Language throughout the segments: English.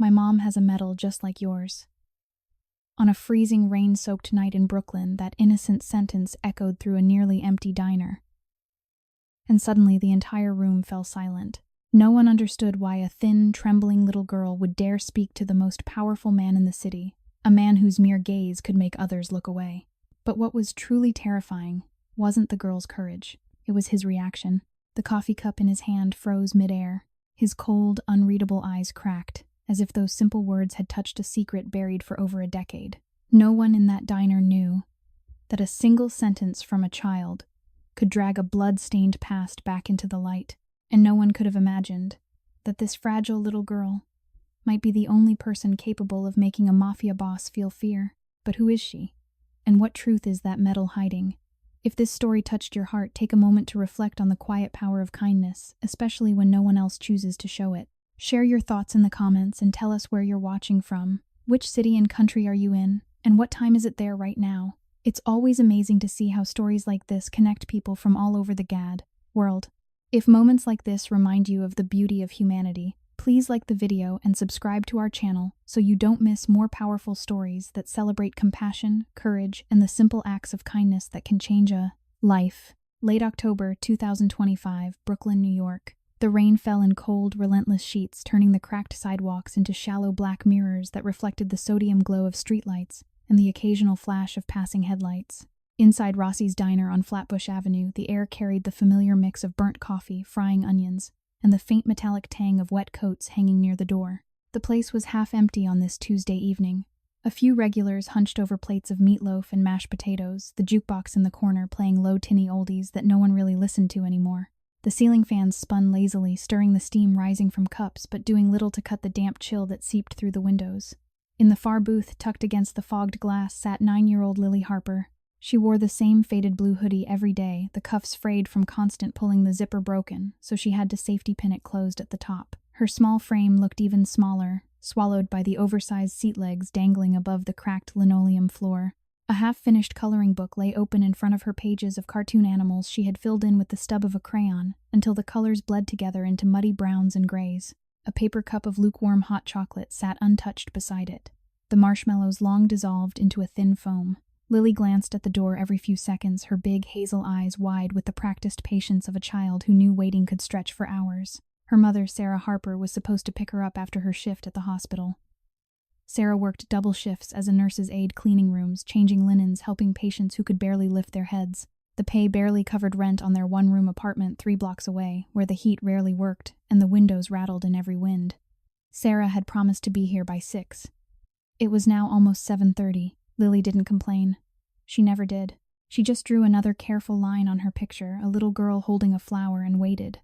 My mom has a medal just like yours." On a freezing, rain-soaked night in Brooklyn, that innocent sentence echoed through a nearly empty diner. And suddenly the entire room fell silent. No one understood why a thin, trembling little girl would dare speak to the most powerful man in the city, a man whose mere gaze could make others look away. But what was truly terrifying wasn't the girl's courage. It was his reaction. The coffee cup in his hand froze midair. His cold, unreadable eyes cracked, as if those simple words had touched a secret buried for over a decade. No one in that diner knew that a single sentence from a child could drag a blood-stained past back into the light, and no one could have imagined that this fragile little girl might be the only person capable of making a mafia boss feel fear. But who is she? And what truth is that medal hiding? If this story touched your heart, take a moment to reflect on the quiet power of kindness, especially when no one else chooses to show it. Share your thoughts in the comments and tell us where you're watching from. Which city and country are you in? And what time is it there right now? It's always amazing to see how stories like this connect people from all over the GAD world. If moments like this remind you of the beauty of humanity, please like the video and subscribe to our channel so you don't miss more powerful stories that celebrate compassion, courage, and the simple acts of kindness that can change a life. Late October 2025, Brooklyn, New York. The rain fell in cold, relentless sheets, turning the cracked sidewalks into shallow black mirrors that reflected the sodium glow of streetlights and the occasional flash of passing headlights. Inside Rossi's diner on Flatbush Avenue, the air carried the familiar mix of burnt coffee, frying onions, and the faint metallic tang of wet coats hanging near the door. The place was half empty on this Tuesday evening. A few regulars hunched over plates of meatloaf and mashed potatoes, the jukebox in the corner playing low tinny oldies that no one really listened to anymore. The ceiling fans spun lazily, stirring the steam rising from cups, but doing little to cut the damp chill that seeped through the windows. In the far booth, tucked against the fogged glass, sat 9-year-old Lily Harper. She wore the same faded blue hoodie every day, the cuffs frayed from constant pulling, the zipper broken, so she had to safety pin it closed at the top. Her small frame looked even smaller, swallowed by the oversized seat legs dangling above the cracked linoleum floor. A half-finished coloring book lay open in front of her, pages of cartoon animals she had filled in with the stub of a crayon until the colors bled together into muddy browns and grays. A paper cup of lukewarm hot chocolate sat untouched beside it, the marshmallows long dissolved into a thin foam. Lily glanced at the door every few seconds, her big hazel eyes wide with the practiced patience of a child who knew waiting could stretch for hours. Her mother, Sarah Harper, was supposed to pick her up after her shift at the hospital. Sarah worked double shifts as a nurse's aide, cleaning rooms, changing linens, helping patients who could barely lift their heads. The pay barely covered rent on their one-room apartment 3 blocks away, where the heat rarely worked and the windows rattled in every wind. Sarah had promised to be here by 6. It was now almost 7:30. Lily didn't complain. She never did. She just drew another careful line on her picture, a little girl holding a flower, and waited.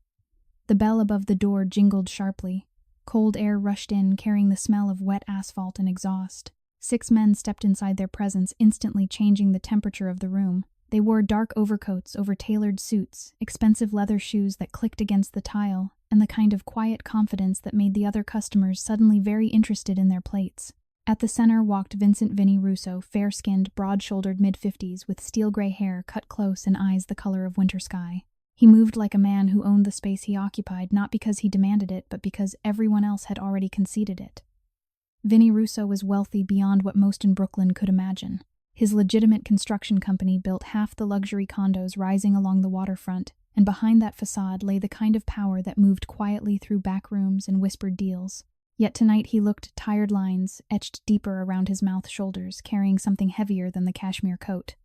The bell above the door jingled sharply. Cold air rushed in, carrying the smell of wet asphalt and exhaust. 6 men stepped inside their presence, instantly changing the temperature of the room. They wore dark overcoats over tailored suits, expensive leather shoes that clicked against the tile, and the kind of quiet confidence that made the other customers suddenly very interested in their plates. At the center walked Vincent Vinny Russo, fair-skinned, broad-shouldered mid-50s with steel-gray hair cut close and eyes the color of winter sky. He moved like a man who owned the space he occupied, not because he demanded it, but because everyone else had already conceded it. Vinny Russo was wealthy beyond what most in Brooklyn could imagine. His legitimate construction company built half the luxury condos rising along the waterfront, and behind that facade lay the kind of power that moved quietly through back rooms and whispered deals. Yet tonight he looked tired, lines etched deeper around his mouth shoulders, carrying something heavier than the cashmere coat.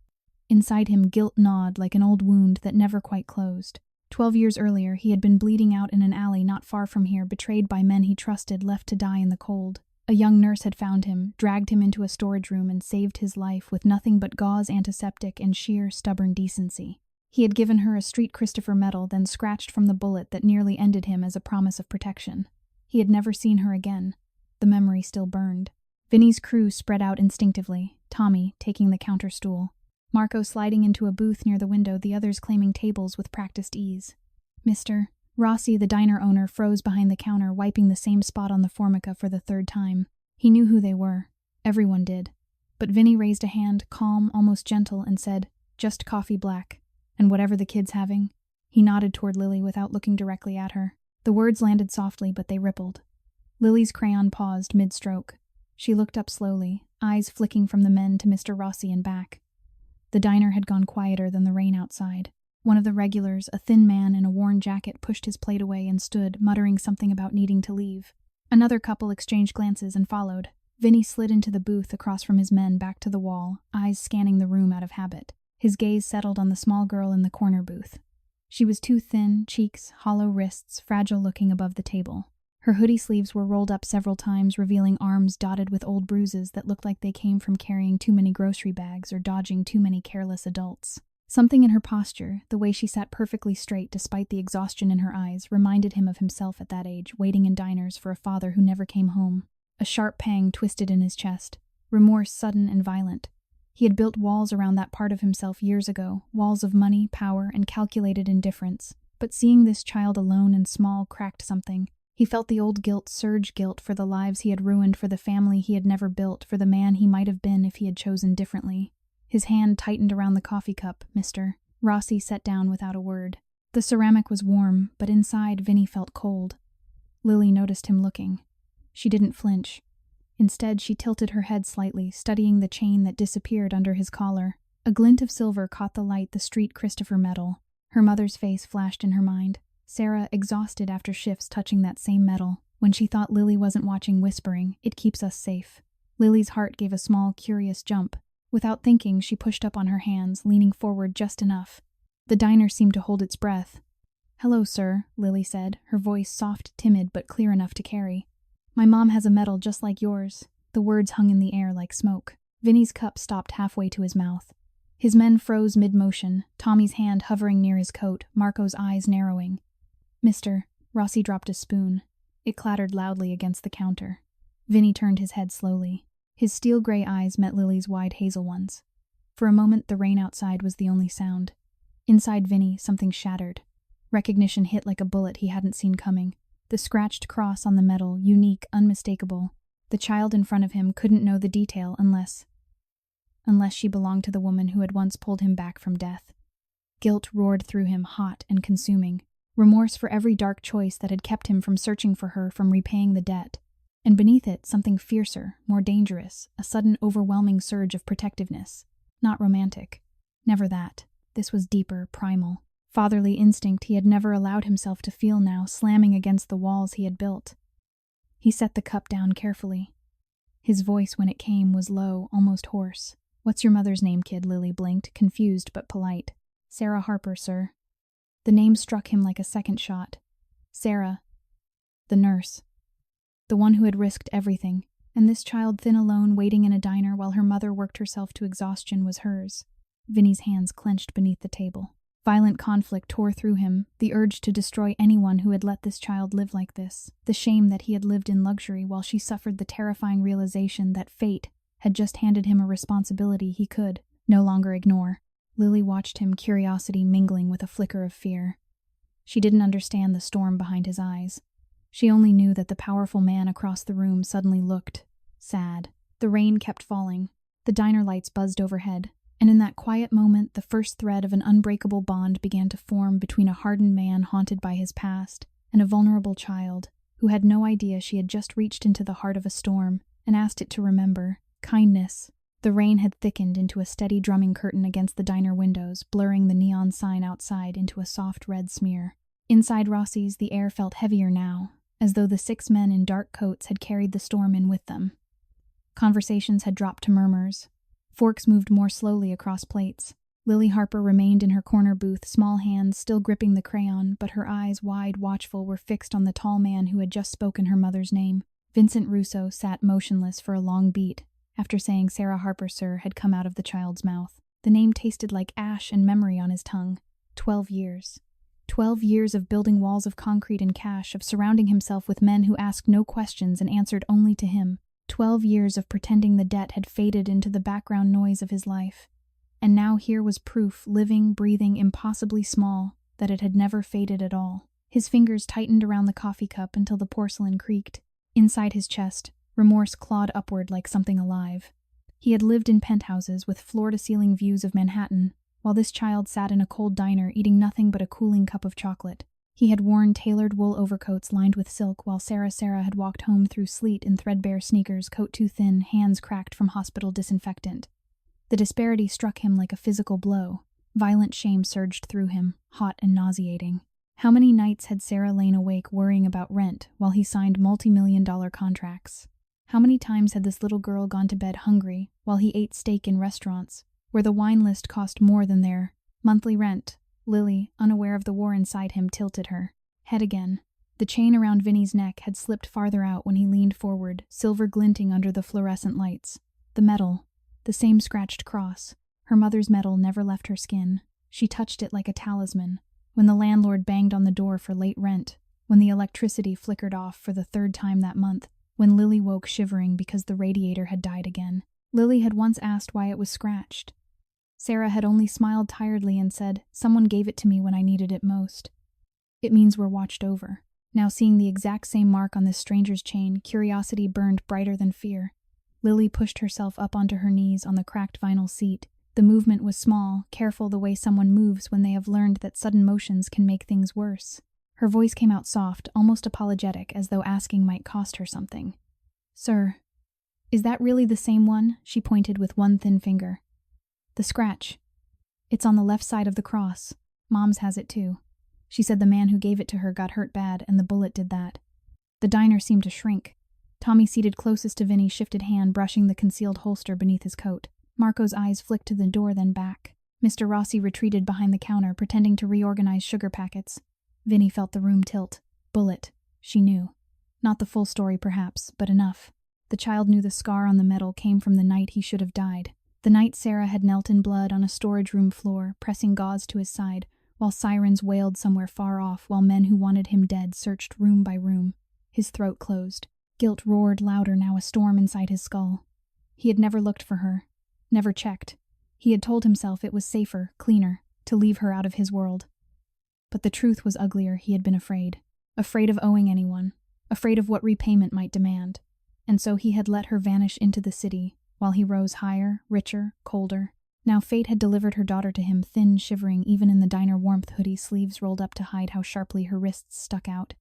Inside him, guilt gnawed like an old wound that never quite closed. 12 years earlier, he had been bleeding out in an alley not far from here, betrayed by men he trusted, left to die in the cold. A young nurse had found him, dragged him into a storage room, and saved his life with nothing but gauze, antiseptic, and sheer, stubborn decency. He had given her a Street Christopher medal, then scratched from the bullet that nearly ended him as a promise of protection. He had never seen her again. The memory still burned. Vinny's crew spread out instinctively, Tommy taking the counter stool, Marco sliding into a booth near the window, the others claiming tables with practiced ease. Mr. Rossi, the diner owner, froze behind the counter, wiping the same spot on the formica for the 3rd time. He knew who they were. Everyone did. But Vinny raised a hand, calm, almost gentle, and said, "Just coffee black. And whatever the kid's having." He nodded toward Lily without looking directly at her. The words landed softly, but they rippled. Lily's crayon paused mid-stroke. She looked up slowly, eyes flicking from the men to Mr. Rossi and back. The diner had gone quieter than the rain outside. One of the regulars, a thin man in a worn jacket, pushed his plate away and stood, muttering something about needing to leave. Another couple exchanged glances and followed. Vinny slid into the booth across from his men back to the wall, eyes scanning the room out of habit. His gaze settled on the small girl in the corner booth. She was too thin, cheeks, hollow wrists, fragile-looking above the table. Her hoodie sleeves were rolled up several times, revealing arms dotted with old bruises that looked like they came from carrying too many grocery bags or dodging too many careless adults. Something in her posture, the way she sat perfectly straight despite the exhaustion in her eyes, reminded him of himself at that age, waiting in diners for a father who never came home. A sharp pang twisted in his chest, remorse sudden and violent. He had built walls around that part of himself years ago, walls of money, power, and calculated indifference. But seeing this child alone and small cracked something. He felt the old guilt surge, guilt for the lives he had ruined, for the family he had never built, for the man he might have been if he had chosen differently. His hand tightened around the coffee cup. Mr. Rossi sat down without a word. The ceramic was warm, but inside Vinny felt cold. Lily noticed him looking. She didn't flinch. Instead, she tilted her head slightly, studying the chain that disappeared under his collar. A glint of silver caught the light, the street Christopher metal. Her mother's face flashed in her mind. Sarah, exhausted after shifts touching that same metal. When she thought Lily wasn't watching, whispering, "It keeps us safe." Lily's heart gave a small, curious jump. Without thinking, she pushed up on her hands, leaning forward just enough. The diner seemed to hold its breath. "Hello, sir," Lily said, her voice soft, timid, but clear enough to carry. "My mom has a medal just like yours." The words hung in the air like smoke. Vinny's cup stopped halfway to his mouth. His men froze mid-motion, Tommy's hand hovering near his coat, Marco's eyes narrowing. "Mr." Rossi dropped a spoon. It clattered loudly against the counter. Vinny turned his head slowly. His steel-gray eyes met Lily's wide hazel ones. For a moment, the rain outside was the only sound. Inside Vinny, something shattered. Recognition hit like a bullet he hadn't seen coming. The scratched cross on the metal, unique, unmistakable. The child in front of him couldn't know the detail unless she belonged to the woman who had once pulled him back from death. Guilt roared through him, hot and consuming. Remorse for every dark choice that had kept him from searching for her, from repaying the debt. And beneath it, something fiercer, more dangerous, a sudden overwhelming surge of protectiveness. Not romantic. Never that. This was deeper, primal. Fatherly instinct he had never allowed himself to feel now, slamming against the walls he had built. He set the cup down carefully. His voice, when it came, was low, almost hoarse. "What's your mother's name, kid?" Lily blinked, confused but polite. "Sarah Harper, sir." The name struck him like a second shot. Sarah. The nurse. The one who had risked everything, and this child thin alone, waiting in a diner while her mother worked herself to exhaustion, was hers. Vinny's hands clenched beneath the table. Violent conflict tore through him, the urge to destroy anyone who had let this child live like this, the shame that he had lived in luxury while she suffered the terrifying realization that fate had just handed him a responsibility he could no longer ignore. Lily watched him, curiosity mingling with a flicker of fear. She didn't understand the storm behind his eyes. She only knew that the powerful man across the room suddenly looked sad. The rain kept falling. The diner lights buzzed overhead. And in that quiet moment, the first thread of an unbreakable bond began to form between a hardened man haunted by his past and a vulnerable child who had no idea she had just reached into the heart of a storm and asked it to remember kindness. The rain had thickened into a steady drumming curtain against the diner windows, blurring the neon sign outside into a soft red smear. Inside Rossi's, the air felt heavier now, as though the 6 men in dark coats had carried the storm in with them. Conversations had dropped to murmurs. Forks moved more slowly across plates. Lily Harper remained in her corner booth, small hands still gripping the crayon, but her eyes, wide, watchful, were fixed on the tall man who had just spoken her mother's name. Vincent Russo sat motionless for a long beat, after saying "Sarah Harper, sir" had come out of the child's mouth. The name tasted like ash and memory on his tongue. 12 years. 12 years of building walls of concrete and cash, of surrounding himself with men who asked no questions and answered only to him. 12 years of pretending the debt had faded into the background noise of his life. And now here was proof, living, breathing, impossibly small, that it had never faded at all. His fingers tightened around the coffee cup until the porcelain creaked. Inside his chest, remorse clawed upward like something alive. He had lived in penthouses with floor-to-ceiling views of Manhattan, while this child sat in a cold diner eating nothing but a cooling cup of chocolate. He had worn tailored wool overcoats lined with silk, while Sarah had walked home through sleet in threadbare sneakers, coat too thin, hands cracked from hospital disinfectant. The disparity struck him like a physical blow. Violent shame surged through him, hot and nauseating. How many nights had Sarah lain awake worrying about rent while he signed multi-million-dollar contracts? How many times had this little girl gone to bed hungry while he ate steak in restaurants where the wine list cost more than their monthly rent? Lily, unaware of the war inside him, tilted her head again. The chain around Vinny's neck had slipped farther out when he leaned forward, silver glinting under the fluorescent lights. The metal, the same scratched cross. Her mother's metal never left her skin. She touched it like a talisman. When the landlord banged on the door for late rent, when the electricity flickered off for the third time that month, when Lily woke shivering because the radiator had died again. Lily had once asked why it was scratched. Sarah had only smiled tiredly and said, "Someone gave it to me when I needed it most." "It means we're watched over." Now seeing the exact same mark on this stranger's chain, curiosity burned brighter than fear. Lily pushed herself up onto her knees on the cracked vinyl seat. The movement was small, careful the way someone moves when they have learned that sudden motions can make things worse. Her voice came out soft, almost apologetic, as though asking might cost her something. "Sir, is that really the same one?" She pointed with one thin finger. "The scratch. It's on the left side of the cross. Mom's has it too. She said the man who gave it to her got hurt bad and the bullet did that." The diner seemed to shrink. Tommy, seated closest to Vinny, shifted hand, brushing the concealed holster beneath his coat. Marco's eyes flicked to the door, then back. Mr. Rossi retreated behind the counter, pretending to reorganize sugar packets. Vinny felt the room tilt. Bullet. She knew. Not the full story, perhaps, but enough. The child knew the scar on the metal came from the night he should have died. The night Sarah had knelt in blood on a storage room floor, pressing gauze to his side, while sirens wailed somewhere far off, while men who wanted him dead searched room by room. His throat closed. Guilt roared louder now, a storm inside his skull. He had never looked for her. Never checked. He had told himself it was safer, cleaner, to leave her out of his world. But the truth was uglier. He had been afraid. Afraid of owing anyone. Afraid of what repayment might demand. And so he had let her vanish into the city, while he rose higher, richer, colder. Now fate had delivered her daughter to him, thin, shivering, even in the diner warmth, hoodie sleeves rolled up to hide how sharply her wrists stuck out.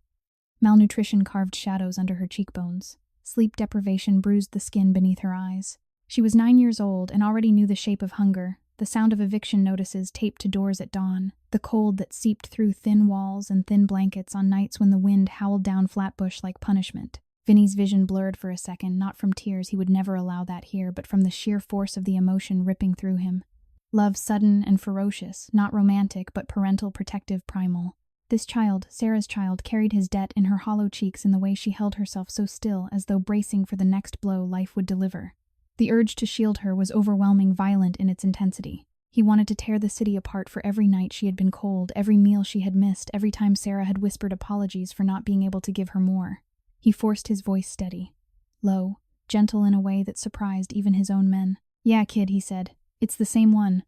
Malnutrition carved shadows under her cheekbones. Sleep deprivation bruised the skin beneath her eyes. She was 9 years old and already knew the shape of hunger, the sound of eviction notices taped to doors at dawn, the cold that seeped through thin walls and thin blankets on nights when the wind howled down Flatbush like punishment. Vinny's vision blurred for a second, not from tears, he would never allow that here, but from the sheer force of the emotion ripping through him. Love sudden and ferocious, not romantic, but parental, protective, primal. This child, Sarah's child, carried his debt in her hollow cheeks in the way she held herself so still, as though bracing for the next blow life would deliver. The urge to shield her was overwhelming, violent in its intensity. He wanted to tear the city apart for every night she had been cold, every meal she had missed, every time Sarah had whispered apologies for not being able to give her more. He forced his voice steady, low, gentle in a way that surprised even his own men. "Yeah, kid," he said. "It's the same one."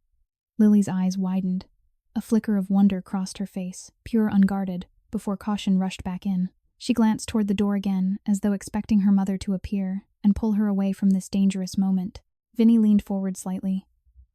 Lily's eyes widened. A flicker of wonder crossed her face, pure unguarded, before caution rushed back in. She glanced toward the door again, as though expecting her mother to appear and pull her away from this dangerous moment. Vinny leaned forward slightly.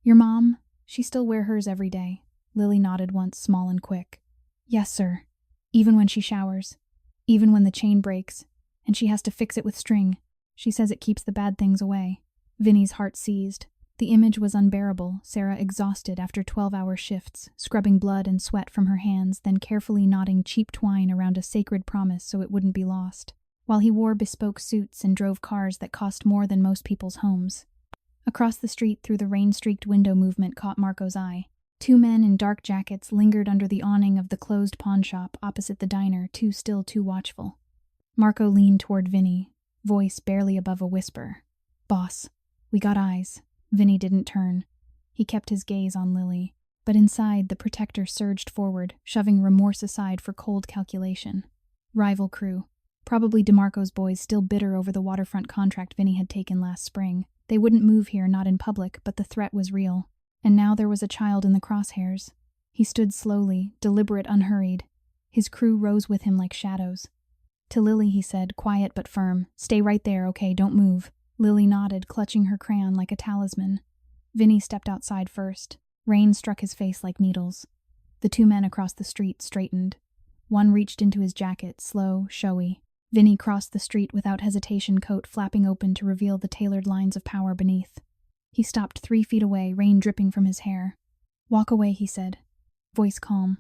"Your mom? She still wear hers every day." Lily nodded once, small and quick. "Yes, sir. Even when she showers. Even when the chain breaks, and she has to fix it with string. She says it keeps the bad things away." Vinny's heart seized. The image was unbearable, Sarah exhausted after 12-hour shifts, scrubbing blood and sweat from her hands, then carefully knotting cheap twine around a sacred promise so it wouldn't be lost, while he wore bespoke suits and drove cars that cost more than most people's homes. Across the street through the rain-streaked window movement caught Marco's eye. 2 men in dark jackets lingered under the awning of the closed pawn shop opposite the diner, too still, too watchful. Marco leaned toward Vinny, voice barely above a whisper. "Boss, we got eyes." Vinny didn't turn. He kept his gaze on Lily, but inside the protector surged forward, shoving remorse aside for cold calculation. Rival crew. Probably DeMarco's boys, still bitter over the waterfront contract Vinny had taken last spring. They wouldn't move here, not in public, but the threat was real. And now there was a child in the crosshairs. He stood slowly, deliberate, unhurried. His crew rose with him like shadows. To Lily he said, quiet but firm, "Stay right there, okay, don't move." Lily nodded, clutching her crayon like a talisman. Vinny stepped outside first. Rain struck his face like needles. The 2 men across the street straightened. One reached into his jacket, slow, showy. Vinny crossed the street without hesitation, coat flapping open to reveal the tailored lines of power beneath. He stopped 3 feet away, rain dripping from his hair. "Walk away," he said, voice calm.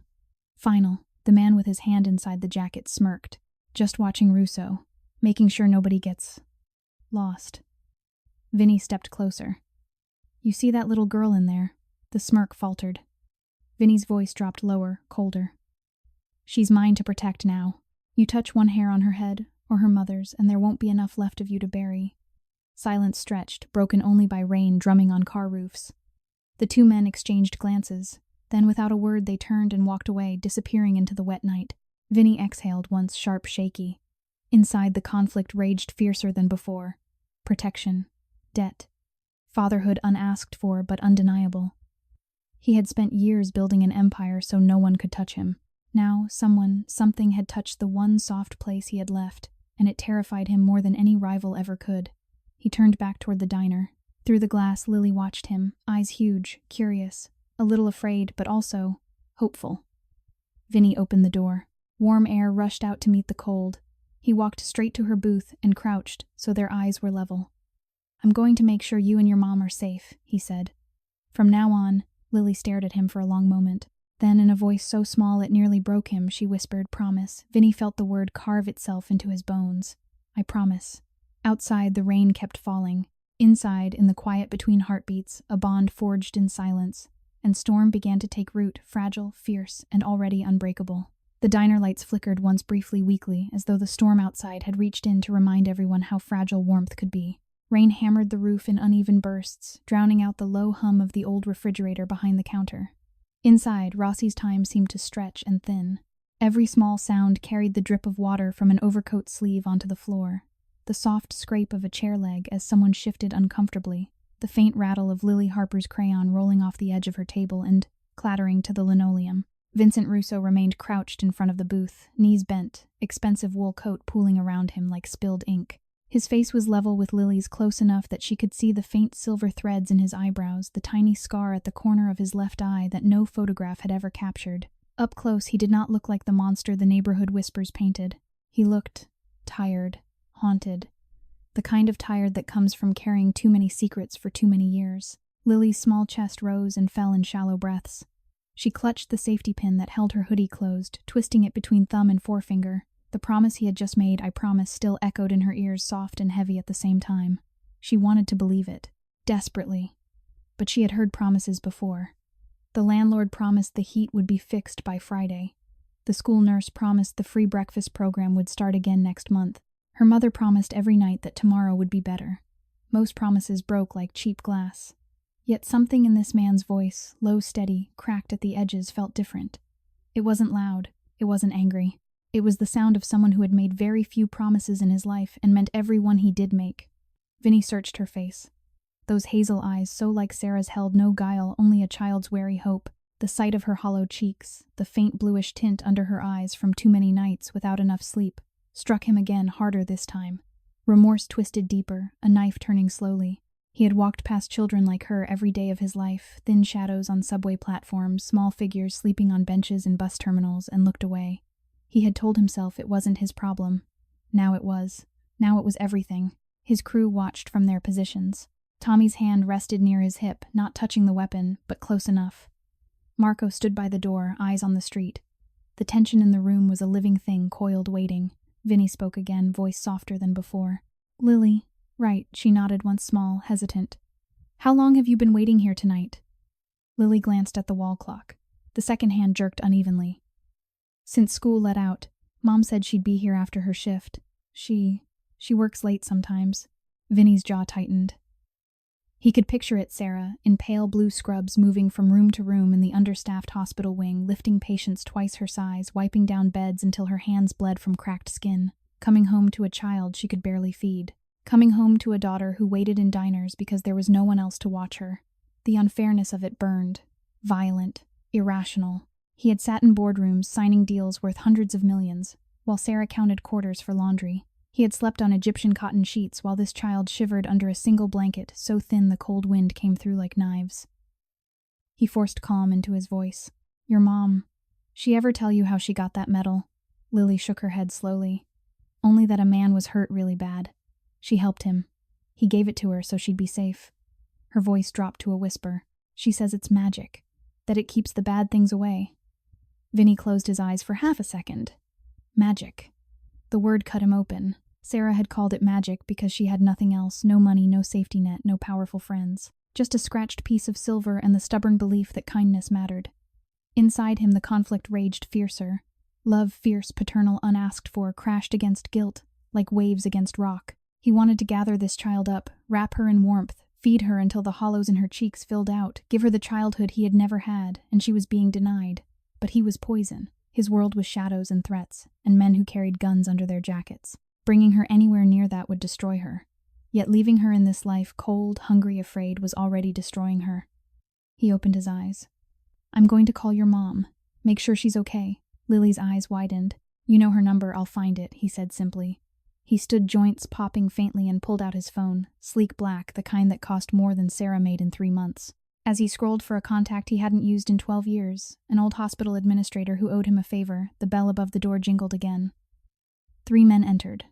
Final. The man with his hand inside the jacket smirked, just watching Russo, making sure nobody gets lost. Vinny stepped closer. "You see that little girl in there?" The smirk faltered. Vinny's voice dropped lower, colder. "She's mine to protect now. You touch one hair on her head, or her mother's, and there won't be enough left of you to bury." Silence stretched, broken only by rain drumming on car roofs. The 2 men exchanged glances. Then without a word they turned and walked away, disappearing into the wet night. Vinny exhaled once, sharp, shaky. Inside, the conflict raged fiercer than before. Protection. Debt. Fatherhood unasked for but undeniable. He had spent years building an empire so no one could touch him. Now, something had touched the one soft place he had left, and it terrified him more than any rival ever could. He turned back toward the diner. Through the glass, Lily watched him, eyes huge, curious, a little afraid, but also hopeful. Vinny opened the door. Warm air rushed out to meet the cold. He walked straight to her booth and crouched so their eyes were level. "I'm going to make sure you and your mom are safe," he said. From now on, Lily stared at him for a long moment. Then, in a voice so small it nearly broke him, she whispered, "Promise." Vinny felt the word carve itself into his bones. "I promise." Outside, the rain kept falling. Inside, in the quiet between heartbeats, a bond forged in silence, and storm began to take root, fragile, fierce, and already unbreakable. The diner lights flickered once briefly, weakly, as though the storm outside had reached in to remind everyone how fragile warmth could be. Rain hammered the roof in uneven bursts, drowning out the low hum of the old refrigerator behind the counter. Inside, Rossi's time seemed to stretch and thin. Every small sound carried the drip of water from an overcoat sleeve onto the floor, the soft scrape of a chair leg as someone shifted uncomfortably, the faint rattle of Lily Harper's crayon rolling off the edge of her table and clattering to the linoleum. Vincent Russo remained crouched in front of the booth, knees bent, expensive wool coat pooling around him like spilled ink. His face was level with Lily's, close enough that she could see the faint silver threads in his eyebrows, the tiny scar at the corner of his left eye that no photograph had ever captured. Up close, he did not look like the monster the neighborhood whispers painted. He looked tired, haunted. The kind of tired that comes from carrying too many secrets for too many years. Lily's small chest rose and fell in shallow breaths. She clutched the safety pin that held her hoodie closed, twisting it between thumb and forefinger. The promise he had just made, "I promise," still echoed in her ears, soft and heavy at the same time. She wanted to believe it, desperately. But she had heard promises before. The landlord promised the heat would be fixed by Friday. The school nurse promised the free breakfast program would start again next month. Her mother promised every night that tomorrow would be better. Most promises broke like cheap glass. Yet something in this man's voice, low, steady, cracked at the edges, felt different. It wasn't loud. It wasn't angry. It was the sound of someone who had made very few promises in his life and meant every one he did make. Vinny searched her face. Those hazel eyes, so like Sarah's, held no guile, only a child's wary hope. The sight of her hollow cheeks, the faint bluish tint under her eyes from too many nights without enough sleep, struck him again, harder this time. Remorse twisted deeper, a knife turning slowly. He had walked past children like her every day of his life, thin shadows on subway platforms, small figures sleeping on benches in bus terminals, and looked away. He had told himself it wasn't his problem. Now it was. Now it was everything. His crew watched from their positions. Tommy's hand rested near his hip, not touching the weapon, but close enough. Marco stood by the door, eyes on the street. The tension in the room was a living thing, coiled, waiting. Vinny spoke again, voice softer than before. "Lily." "Right," she nodded once, small, hesitant. "How long have you been waiting here tonight?" Lily glanced at the wall clock. The second hand jerked unevenly. "Since school let out. Mom said she'd be here after her shift. She works late sometimes." Vinny's jaw tightened. He could picture it, Sarah, in pale blue scrubs, moving from room to room in the understaffed hospital wing, lifting patients twice her size, wiping down beds until her hands bled from cracked skin, coming home to a child she could barely feed, coming home to a daughter who waited in diners because there was no one else to watch her. The unfairness of it burned. Violent. Irrational. He had sat in boardrooms signing deals worth hundreds of millions, while Sarah counted quarters for laundry. He had slept on Egyptian cotton sheets while this child shivered under a single blanket so thin the cold wind came through like knives. He forced calm into his voice. "Your mom. She ever tell you how she got that medal?" Lily shook her head slowly. Only that a man was hurt really bad. She helped him. He gave it to her so she'd be safe. Her voice dropped to a whisper. She says it's magic, that it keeps the bad things away. Vinny closed his eyes for half a second. Magic. The word cut him open. Sarah had called it magic because she had nothing else, no money, no safety net, no powerful friends. Just a scratched piece of silver and the stubborn belief that kindness mattered. Inside him the conflict raged fiercer. Love, fierce, paternal, unasked for, crashed against guilt, like waves against rock. He wanted to gather this child up, wrap her in warmth, feed her until the hollows in her cheeks filled out, give her the childhood he had never had, and she was being denied. But he was poison. His world was shadows and threats, and men who carried guns under their jackets. Bringing her anywhere near that would destroy her. Yet leaving her in this life, cold, hungry, afraid, was already destroying her. He opened his eyes. I'm going to call your mom. Make sure she's okay. Lily's eyes widened. You know her number, I'll find it, he said simply. He stood, joints popping faintly, and pulled out his phone, sleek black, the kind that cost more than Sarah made in 3 months. As he scrolled for a contact he hadn't used in 12 years, an old hospital administrator who owed him a favor, the bell above the door jingled again. 3 men entered.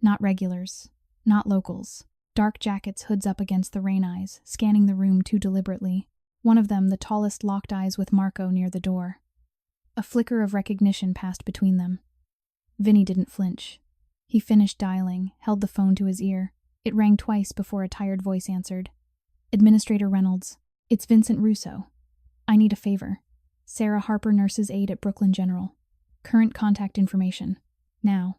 Not regulars. Not locals. Dark jackets, hoods up against the rain eyes, scanning the room too deliberately. One of them, the tallest, locked eyes with Marco near the door. A flicker of recognition passed between them. Vinny didn't flinch. He finished dialing, held the phone to his ear. It rang twice before a tired voice answered. Administrator Reynolds. It's Vincent Russo. I need a favor. Sarah Harper, nurse's aide at Brooklyn General. Current contact information. Now.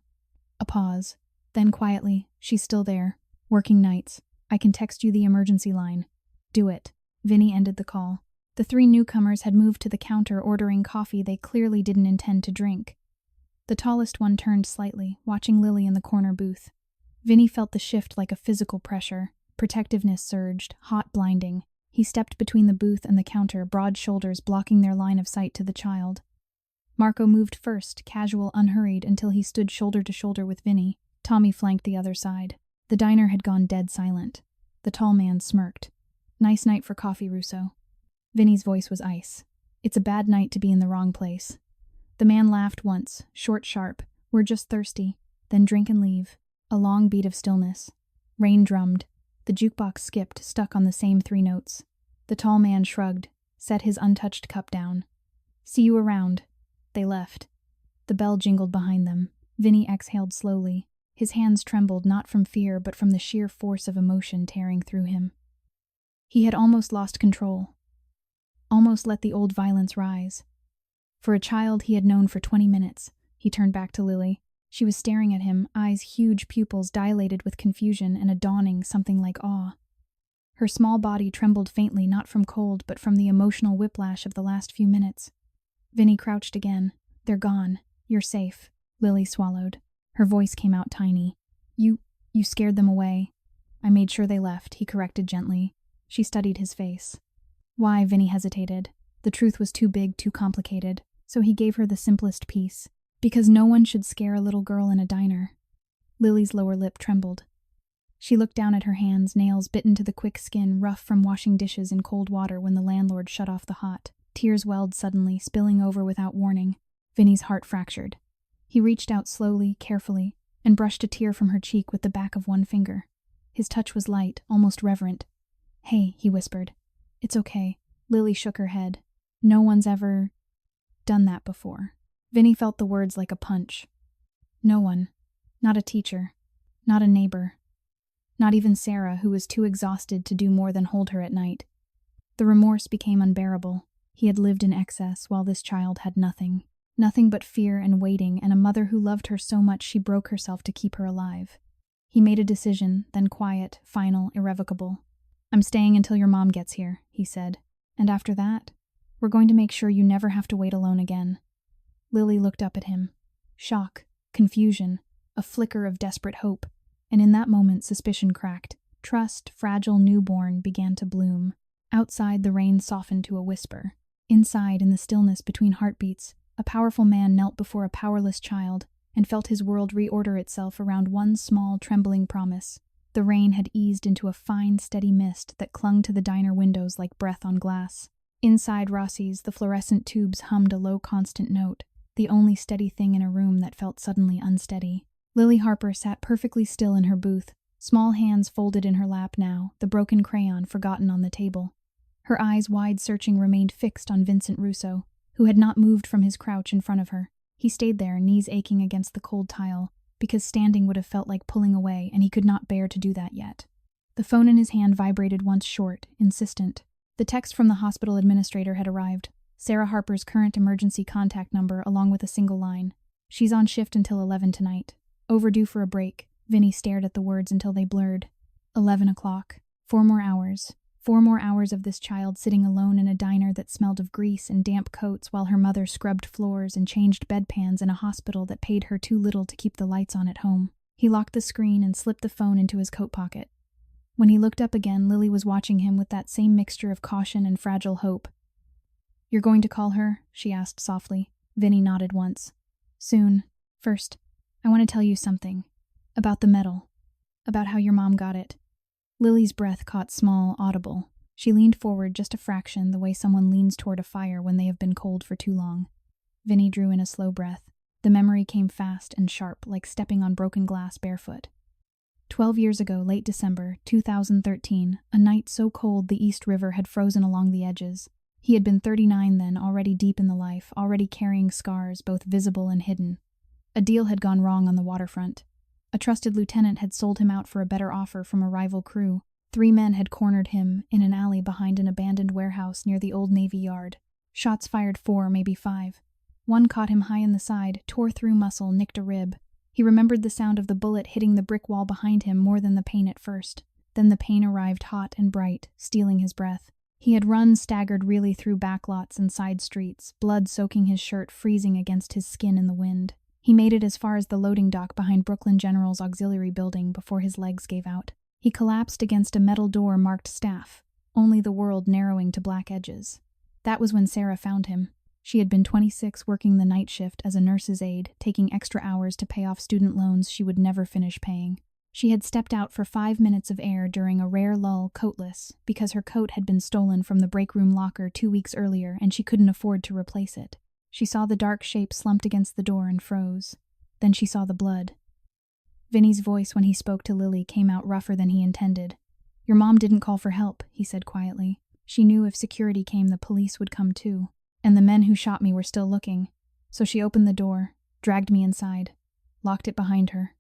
A pause. Then quietly, she's still there. Working nights. I can text you the emergency line. Do it. Vinny ended the call. The 3 newcomers had moved to the counter ordering coffee they clearly didn't intend to drink. The tallest one turned slightly, watching Lily in the corner booth. Vinny felt the shift like a physical pressure. Protectiveness surged, hot, blinding. He stepped between the booth and the counter, broad shoulders blocking their line of sight to the child. Marco moved first, casual, unhurried, until he stood shoulder to shoulder with Vinny. Tommy flanked the other side. The diner had gone dead silent. The tall man smirked. Nice night for coffee, Russo. Vinny's voice was ice. It's a bad night to be in the wrong place. The man laughed once, short, sharp. We're just thirsty. Then drink and leave. A long beat of stillness. Rain drummed. The jukebox skipped, stuck on the same 3 notes. The tall man shrugged, set his untouched cup down. See you around. They left. The bell jingled behind them. Vinny exhaled slowly. His hands trembled not from fear but from the sheer force of emotion tearing through him. He had almost lost control. Almost let the old violence rise. For a child he had known for 20 minutes, he turned back to Lily. She was staring at him, eyes huge, pupils dilated with confusion and a dawning something like awe. Her small body trembled faintly, not from cold but from the emotional whiplash of the last few minutes. Vinny crouched again. They're gone. You're safe. Lily swallowed. Her voice came out tiny. You scared them away. I made sure they left, he corrected gently. She studied his face. Why? Vinny hesitated. The truth was too big, too complicated, so he gave her the simplest piece. Because no one should scare a little girl in a diner. Lily's lower lip trembled. She looked down at her hands, nails bitten to the quick skin, rough from washing dishes in cold water when the landlord shut off the hot. Tears welled suddenly, spilling over without warning. Vinny's heart fractured. He reached out slowly, carefully, and brushed a tear from her cheek with the back of one finger. His touch was light, almost reverent. Hey, he whispered. It's okay. Lily shook her head. No one's ever done that before. Vinny felt the words like a punch. No one. Not a teacher. Not a neighbor. Not even Sarah, who was too exhausted to do more than hold her at night. The remorse became unbearable. He had lived in excess, while this child had nothing. Nothing but fear and waiting, and a mother who loved her so much she broke herself to keep her alive. He made a decision, then quiet, final, irrevocable. I'm staying until your mom gets here, he said. And after that, we're going to make sure you never have to wait alone again. Lily looked up at him. Shock, confusion, a flicker of desperate hope, and in that moment suspicion cracked. Trust, fragile newborn, began to bloom. Outside, the rain softened to a whisper. Inside, in the stillness between heartbeats, a powerful man knelt before a powerless child and felt his world reorder itself around one small, trembling promise. The rain had eased into a fine, steady mist that clung to the diner windows like breath on glass. Inside Rossi's, the fluorescent tubes hummed a low, constant note. the only steady thing in a room that felt suddenly unsteady. Lily Harper sat perfectly still in her booth, small hands folded in her lap now, the broken crayon forgotten on the table. Her eyes, wide searching, remained fixed on Vincent Russo, who had not moved from his crouch in front of her. He stayed there, knees aching against the cold tile, because standing would have felt like pulling away, and he could not bear to do that yet. The phone in his hand vibrated once, short, insistent. The text from the hospital administrator had arrived. Sarah Harper's current emergency contact number, along with a single line. She's on shift until 11 tonight. Overdue for a break. Vinny stared at the words until they blurred. 11 o'clock. 4 more hours. 4 more hours of this child sitting alone in a diner that smelled of grease and damp coats while her mother scrubbed floors and changed bedpans in a hospital that paid her too little to keep the lights on at home. He locked the screen and slipped the phone into his coat pocket. When he looked up again, Lily was watching him with that same mixture of caution and fragile hope. "You're going to call her?" she asked softly. Vinny nodded once. "Soon. First, I want to tell you something. About the medal. About how your mom got it." Lily's breath caught small, audible. She leaned forward just a fraction, the way someone leans toward a fire when they have been cold for too long. Vinny drew in a slow breath. The memory came fast and sharp, like stepping on broken glass barefoot. 12 years ago, late December, 2013, a night so cold the East River had frozen along the edges. He had been 39 then, already deep in the life, already carrying scars, both visible and hidden. A deal had gone wrong on the waterfront. A trusted lieutenant had sold him out for a better offer from a rival crew. 3 men had cornered him in an alley behind an abandoned warehouse near the old Navy Yard. Shots fired 4, maybe 5. One caught him high in the side, tore through muscle, nicked a rib. He remembered the sound of the bullet hitting the brick wall behind him more than the pain at first. Then the pain arrived hot and bright, stealing his breath. He had run staggered really through backlots and side streets, blood soaking his shirt, freezing against his skin in the wind. He made it as far as the loading dock behind Brooklyn General's auxiliary building before his legs gave out. He collapsed against a metal door marked staff, only the world narrowing to black edges. That was when Sarah found him. She had been 26, working the night shift as a nurse's aide, taking extra hours to pay off student loans she would never finish paying. She had stepped out for 5 minutes of air during a rare lull, coatless, because her coat had been stolen from the break room locker 2 weeks earlier and she couldn't afford to replace it. She saw the dark shape slumped against the door and froze. Then she saw the blood. Vinny's voice when he spoke to Lily came out rougher than he intended. "Your mom didn't call for help," he said quietly. "She knew if security came, the police would come too. And the men who shot me were still looking. So she opened the door, dragged me inside, locked it behind her."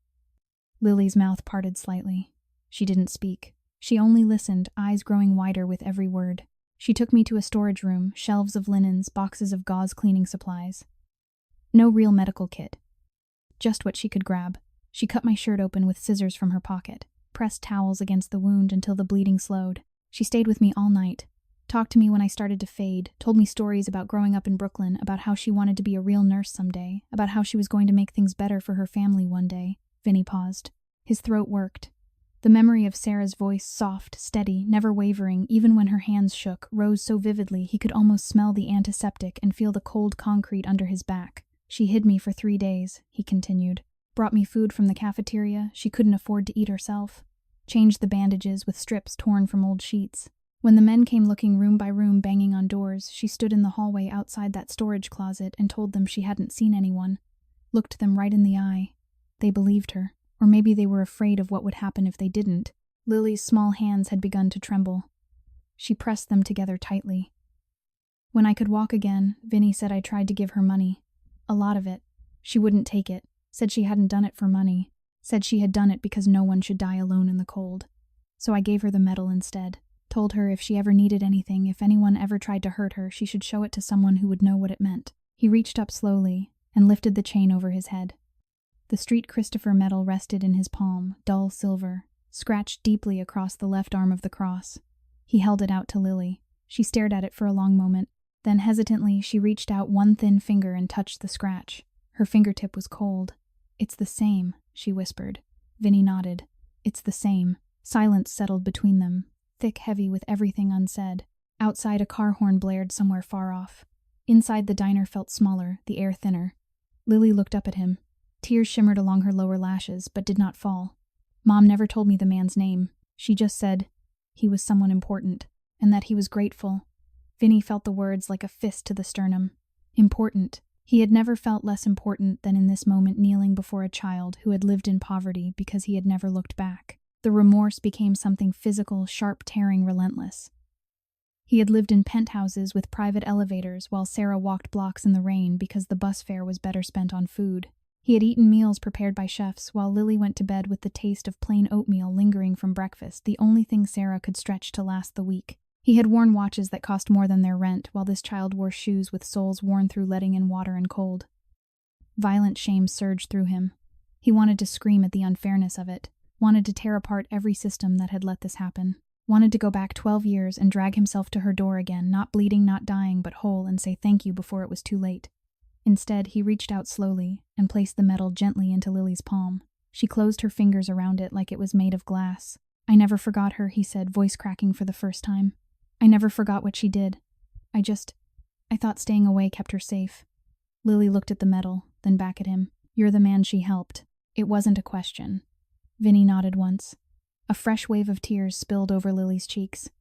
Lily's mouth parted slightly. She didn't speak. She only listened, eyes growing wider with every word. She took me to a storage room, shelves of linens, boxes of gauze cleaning supplies. No real medical kit. Just what she could grab. She cut my shirt open with scissors from her pocket, pressed towels against the wound until the bleeding slowed. She stayed with me all night. Talked to me when I started to fade, told me stories about growing up in Brooklyn, about how she wanted to be a real nurse someday, about how she was going to make things better for her family one day. Vinny paused. His throat worked. The memory of Sarah's voice, soft, steady, never wavering, even when her hands shook, rose so vividly he could almost smell the antiseptic and feel the cold concrete under his back. "She hid me for 3 days, he continued. Brought me food from the cafeteria she couldn't afford to eat herself. Changed the bandages with strips torn from old sheets. When the men came looking room by room, banging on doors, she stood in the hallway outside that storage closet and told them she hadn't seen anyone. Looked them right in the eye. They believed her. Or maybe they were afraid of what would happen if they didn't." Lily's small hands had begun to tremble. She pressed them together tightly. "When I could walk again, Vinny said I tried to give her money. A lot of it. She wouldn't take it. Said she hadn't done it for money. Said she had done it because no one should die alone in the cold. So I gave her the medal instead. Told her if she ever needed anything, if anyone ever tried to hurt her, she should show it to someone who would know what it meant." He reached up slowly and lifted the chain over his head. The Street Christopher medal rested in his palm, dull silver, scratched deeply across the left arm of the cross. He held it out to Lily. She stared at it for a long moment. Then hesitantly, she reached out one thin finger and touched the scratch. Her fingertip was cold. "It's the same," she whispered. Vinny nodded. "It's the same." Silence settled between them, thick, heavy, with everything unsaid. Outside, a car horn blared somewhere far off. Inside, the diner felt smaller, the air thinner. Lily looked up at him. Tears shimmered along her lower lashes, but did not fall. "Mom never told me the man's name. She just said he was someone important, and that he was grateful." Vinny felt the words like a fist to the sternum. Important. He had never felt less important than in this moment, kneeling before a child who had lived in poverty because he had never looked back. The remorse became something physical, sharp, tearing, relentless. He had lived in penthouses with private elevators while Sarah walked blocks in the rain because the bus fare was better spent on food. He had eaten meals prepared by chefs while Lily went to bed with the taste of plain oatmeal lingering from breakfast, the only thing Sarah could stretch to last the week. He had worn watches that cost more than their rent, while this child wore shoes with soles worn through letting in water and cold. Violent shame surged through him. He wanted to scream at the unfairness of it, wanted to tear apart every system that had let this happen, wanted to go back 12 years and drag himself to her door again, not bleeding, not dying, but whole, and say thank you before it was too late. Instead, he reached out slowly and placed the metal gently into Lily's palm. She closed her fingers around it like it was made of glass. "I never forgot her," he said, voice cracking for the first time. "I never forgot what she did. I thought staying away kept her safe." Lily looked at the metal, then back at him. "You're the man she helped." It wasn't a question. Vinny nodded once. A fresh wave of tears spilled over Lily's cheeks.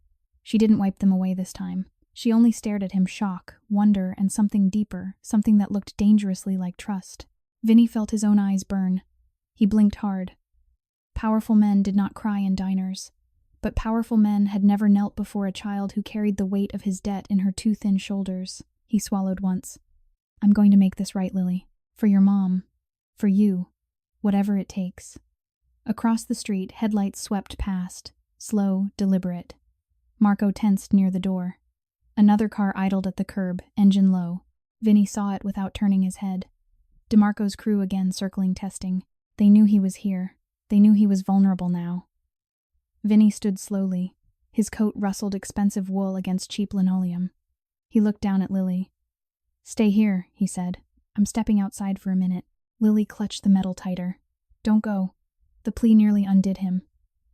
She didn't wipe them away this time. She only stared at him, shock, wonder, and something deeper, something that looked dangerously like trust. Vinny felt his own eyes burn. He blinked hard. Powerful men did not cry in diners, but powerful men had never knelt before a child who carried the weight of his debt in her too thin shoulders. He swallowed once. "I'm going to make this right, Lily. For your mom. For you. Whatever it takes." Across the street, headlights swept past, slow, deliberate. Marco tensed near the door. Another car idled at the curb, engine low. Vinny saw it without turning his head. DeMarco's crew again circling, testing. They knew he was here. They knew he was vulnerable now. Vinny stood slowly. His coat rustled expensive wool against cheap linoleum. He looked down at Lily. "Stay here," he said. "I'm stepping outside for a minute." Lily clutched the metal tighter. "Don't go." The plea nearly undid him.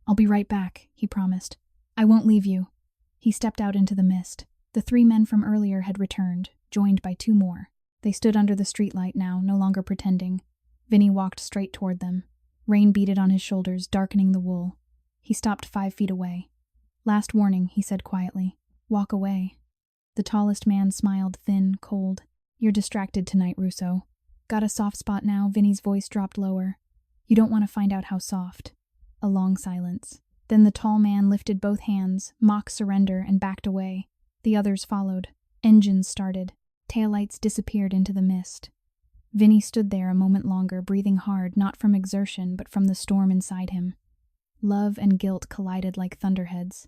"I'll be right back," he promised. "I won't leave you." He stepped out into the mist. The 3 men from earlier had returned, joined by 2 more. They stood under the streetlight now, no longer pretending. Vinny walked straight toward them. Rain beaded on his shoulders, darkening the wool. He stopped 5 feet away. "Last warning," he said quietly. "Walk away." The tallest man smiled, thin, cold. "You're distracted tonight, Russo." "Got a soft spot now?" Vinny's voice dropped lower. "You don't want to find out how soft." A long silence. Then the tall man lifted both hands, mock surrender, and backed away. The others followed. Engines started. Taillights disappeared into the mist. Vinny stood there a moment longer, breathing hard, not from exertion, but from the storm inside him. Love and guilt collided like thunderheads.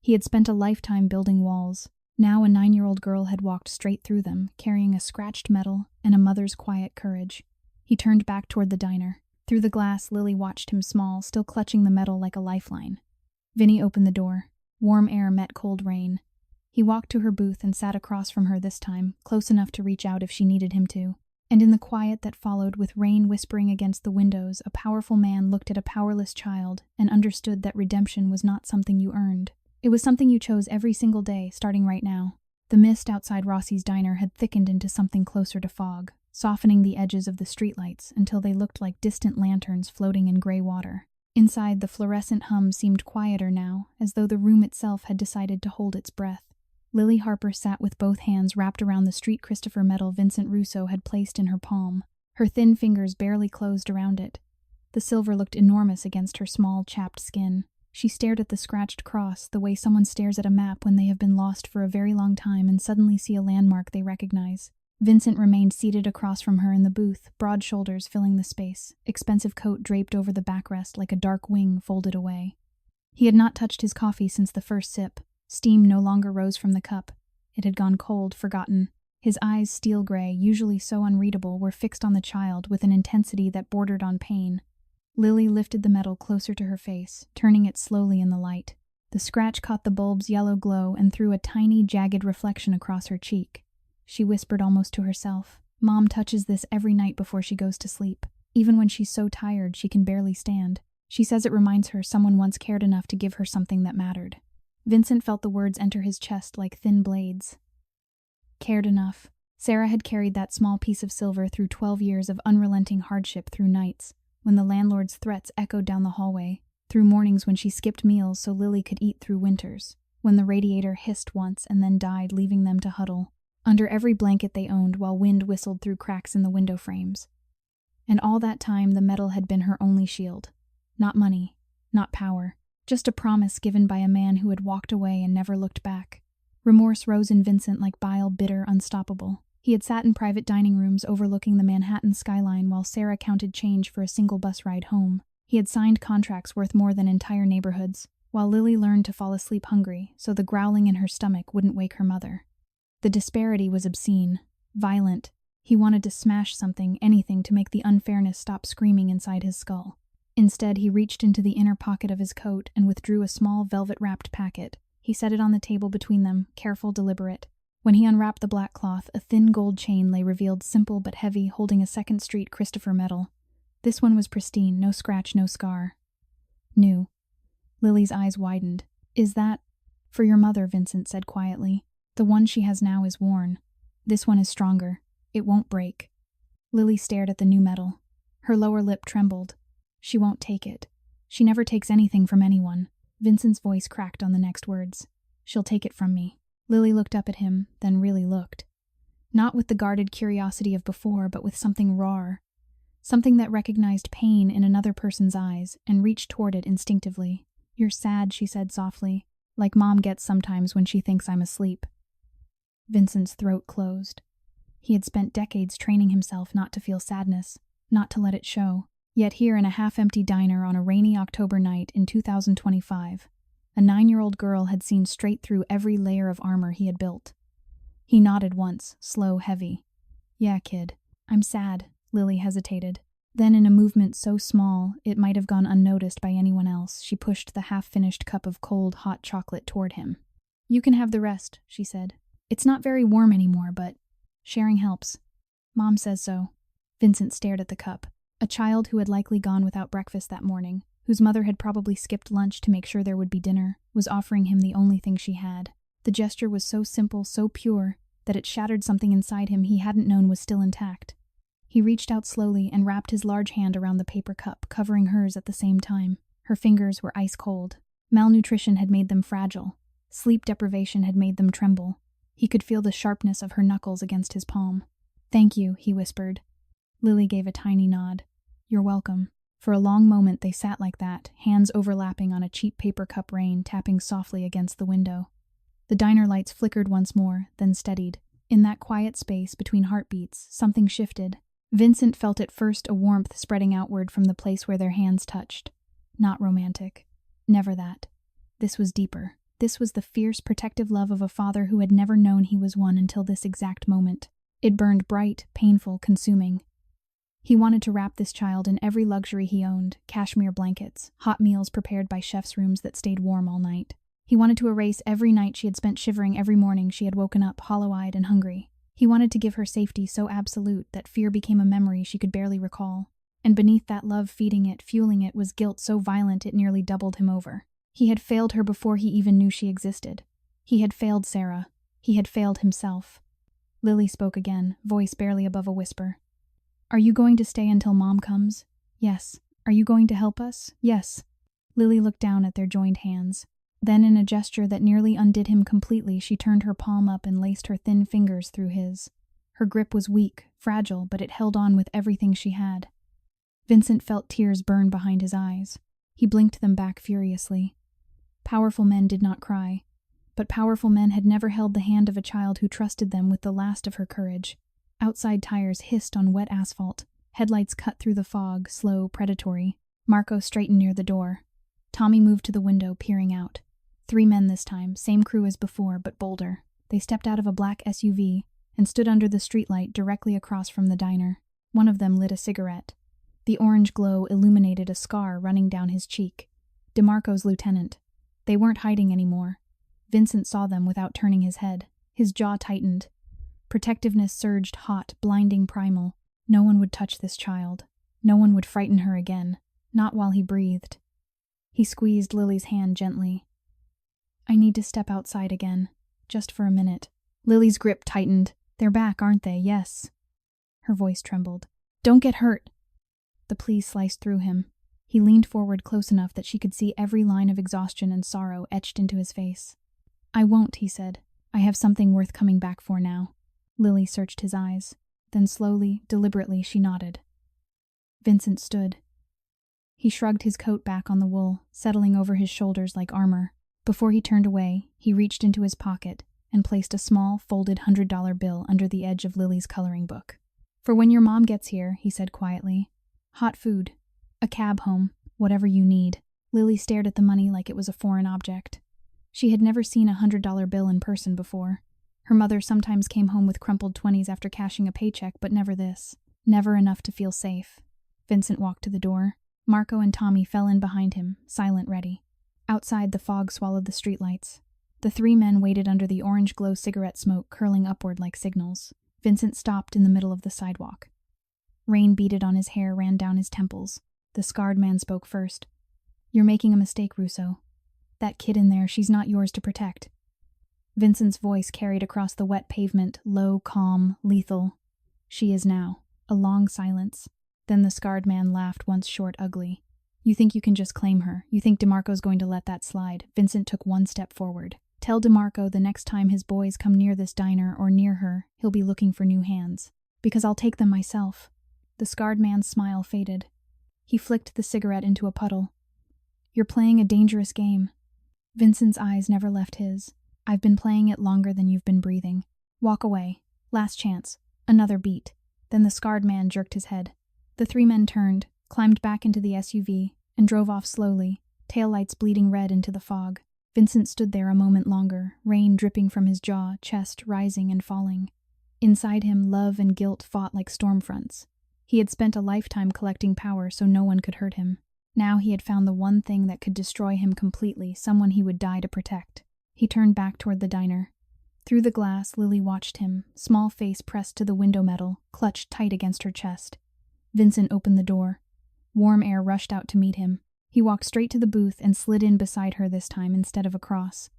He had spent a lifetime building walls. Now a 9-year-old girl had walked straight through them, carrying a scratched metal and a mother's quiet courage. He turned back toward the diner. Through the glass, Lily watched him small, still clutching the metal like a lifeline. Vinny opened the door. Warm air met cold rain. He walked to her booth and sat across from her this time, close enough to reach out if she needed him to. And in the quiet that followed, with rain whispering against the windows, a powerful man looked at a powerless child and understood that redemption was not something you earned. It was something you chose every single day, starting right now. The mist outside Rossi's diner had thickened into something closer to fog, softening the edges of the streetlights until they looked like distant lanterns floating in gray water. Inside, the fluorescent hum seemed quieter now, as though the room itself had decided to hold its breath. Lily Harper sat with both hands wrapped around the street Christopher medal Vincent Russo had placed in her palm. Her thin fingers barely closed around it. The silver looked enormous against her small, chapped skin. She stared at the scratched cross the way someone stares at a map when they have been lost for a very long time and suddenly see a landmark they recognize. Vincent remained seated across from her in the booth, broad shoulders filling the space, expensive coat draped over the backrest like a dark wing folded away. He had not touched his coffee since the first sip. Steam no longer rose from the cup. It had gone cold, forgotten. His eyes, steel gray, usually so unreadable, were fixed on the child with an intensity that bordered on pain. Lily lifted the metal closer to her face, turning it slowly in the light. The scratch caught the bulb's yellow glow and threw a tiny, jagged reflection across her cheek. She whispered almost to herself, "Mom touches this every night before she goes to sleep. Even when she's so tired she can barely stand. She says it reminds her someone once cared enough to give her something that mattered." Vincent felt the words enter his chest like thin blades. Cared enough. Sarah had carried that small piece of silver through 12 years of unrelenting hardship, through nights when the landlord's threats echoed down the hallway, through mornings when she skipped meals so Lily could eat, through winters when the radiator hissed once and then died, leaving them to huddle. under every blanket they owned while wind whistled through cracks in the window frames. And all that time the metal had been her only shield. Not money, not power, just a promise given by a man who had walked away and never looked back. Remorse rose in Vincent like bile, bitter, unstoppable. He had sat in private dining rooms overlooking the Manhattan skyline while Sarah counted change for a single bus ride home. He had signed contracts worth more than entire neighborhoods, while Lily learned to fall asleep hungry so the growling in her stomach wouldn't wake her mother. The disparity was obscene, violent. He wanted to smash something, anything, to make the unfairness stop screaming inside his skull. Instead, he reached into the inner pocket of his coat and withdrew a small velvet-wrapped packet. He set it on the table between them, careful, deliberate. When he unwrapped the black cloth, a thin gold chain lay revealed, simple but heavy, holding a 2nd Street Christopher medal. This one was pristine, no scratch, no scar. New. Lily's eyes widened. Is that... For your mother, Vincent said quietly. The one she has now is worn. This one is stronger. It won't break. Lily stared at the new medal. Her lower lip trembled. She won't take it. She never takes anything from anyone. Vincent's voice cracked on the next words. She'll take it from me. Lily looked up at him, then really looked. Not with the guarded curiosity of before, but with something raw. Something that recognized pain in another person's eyes and reached toward it instinctively. You're sad, she said softly, like Mom gets sometimes when she thinks I'm asleep. Vincent's throat closed. He had spent decades training himself not to feel sadness, not to let it show. Yet here in a half-empty diner on a rainy October night in 2025, a 9-year-old girl had seen straight through every layer of armor he had built. He nodded once, slow, heavy. Yeah, kid. I'm sad, Lily hesitated. Then in a movement so small it might have gone unnoticed by anyone else, she pushed the half-finished cup of cold, hot chocolate toward him. You can have the rest, she said. It's not very warm anymore, but sharing helps. Mom says so. Vincent stared at the cup. A child who had likely gone without breakfast that morning, whose mother had probably skipped lunch to make sure there would be dinner, was offering him the only thing she had. The gesture was so simple, so pure, that it shattered something inside him he hadn't known was still intact. He reached out slowly and wrapped his large hand around the paper cup, covering hers at the same time. Her fingers were ice cold. Malnutrition had made them fragile. Sleep deprivation had made them tremble. He could feel the sharpness of her knuckles against his palm. Thank you, he whispered. Lily gave a tiny nod. You're welcome. For a long moment they sat like that, hands overlapping on a cheap paper cup rain tapping softly against the window. The diner lights flickered once more, then steadied. In that quiet space between heartbeats, something shifted. Vincent felt at first a warmth spreading outward from the place where their hands touched. Not romantic. Never that. This was deeper. This was the fierce, protective love of a father who had never known he was one until this exact moment. It burned bright, painful, consuming. He wanted to wrap this child in every luxury he owned, cashmere blankets, hot meals prepared by chef's rooms that stayed warm all night. He wanted to erase every night she had spent shivering every morning she had woken up hollow-eyed and hungry. He wanted to give her safety so absolute that fear became a memory she could barely recall. And beneath that love feeding it, fueling it, was guilt so violent it nearly doubled him over. He had failed her before he even knew she existed. He had failed Sarah. He had failed himself. Lily spoke again, voice barely above a whisper. Are you going to stay until Mom comes? Yes. Are you going to help us? Yes. Lily looked down at their joined hands. Then, in a gesture that nearly undid him completely, she turned her palm up and laced her thin fingers through his. Her grip was weak, fragile, but it held on with everything she had. Vincent felt tears burn behind his eyes. He blinked them back furiously. Powerful men did not cry, but powerful men had never held the hand of a child who trusted them with the last of her courage. Outside tires hissed on wet asphalt. Headlights cut through the fog, slow, predatory. Marco straightened near the door. Tommy moved to the window, peering out. 3 men this time, same crew as before, but bolder. They stepped out of a black SUV and stood under the streetlight directly across from the diner. One of them lit a cigarette. The orange glow illuminated a scar running down his cheek. DeMarco's lieutenant. They weren't hiding anymore. Vincent saw them without turning his head. His jaw tightened. Protectiveness surged hot, blinding, primal. No one would touch this child. No one would frighten her again. Not while he breathed. He squeezed Lily's hand gently. I need to step outside again. Just for a minute. Lily's grip tightened. They're back, aren't they? Yes. Her voice trembled. Don't get hurt. The plea sliced through him. He leaned forward close enough that she could see every line of exhaustion and sorrow etched into his face. I won't, he said. I have something worth coming back for now. Lily searched his eyes. Then slowly, deliberately, she nodded. Vincent stood. He shrugged his coat back on the wool, settling over his shoulders like armor. Before he turned away, he reached into his pocket and placed a small, folded $100 bill under the edge of Lily's coloring book. "For when your mom gets here," he said quietly. "Hot food. A cab home. Whatever you need." Lily stared at the money like it was a foreign object. She had never seen a $100 bill in person before. Her mother sometimes came home with crumpled 20s after cashing a paycheck, but never this. Never enough to feel safe. Vincent walked to the door. Marco and Tommy fell in behind him, silent ready. Outside, the fog swallowed the streetlights. The three men waited under the orange glow cigarette smoke curling upward like signals. Vincent stopped in the middle of the sidewalk. Rain beaded on his hair ran down his temples. The scarred man spoke first. "You're making a mistake, Russo. That kid in there, she's not yours to protect." Vincent's voice carried across the wet pavement, low, calm, lethal. "She is now." A long silence. Then the scarred man laughed once short, ugly. "You think you can just claim her? You think DeMarco's going to let that slide?" Vincent took one step forward. "Tell DeMarco the next time his boys come near this diner or near her, he'll be looking for new hands. Because I'll take them myself." The scarred man's smile faded. He flicked the cigarette into a puddle. "You're playing a dangerous game." Vincent's eyes never left his. "I've been playing it longer than you've been breathing. Walk away. Last chance. Another beat." Then the scarred man jerked his head. The three men turned, climbed back into the SUV, and drove off slowly, taillights bleeding red into the fog. Vincent stood there a moment longer, rain dripping from his jaw, chest rising and falling. Inside him, love and guilt fought like storm fronts. He had spent a lifetime collecting power so no one could hurt him. Now he had found the one thing that could destroy him completely, someone he would die to protect. He turned back toward the diner. Through the glass, Lily watched him, small face pressed to the window metal, clutched tight against her chest. Vincent opened the door. Warm air rushed out to meet him. He walked straight to the booth and slid in beside her this time instead of across,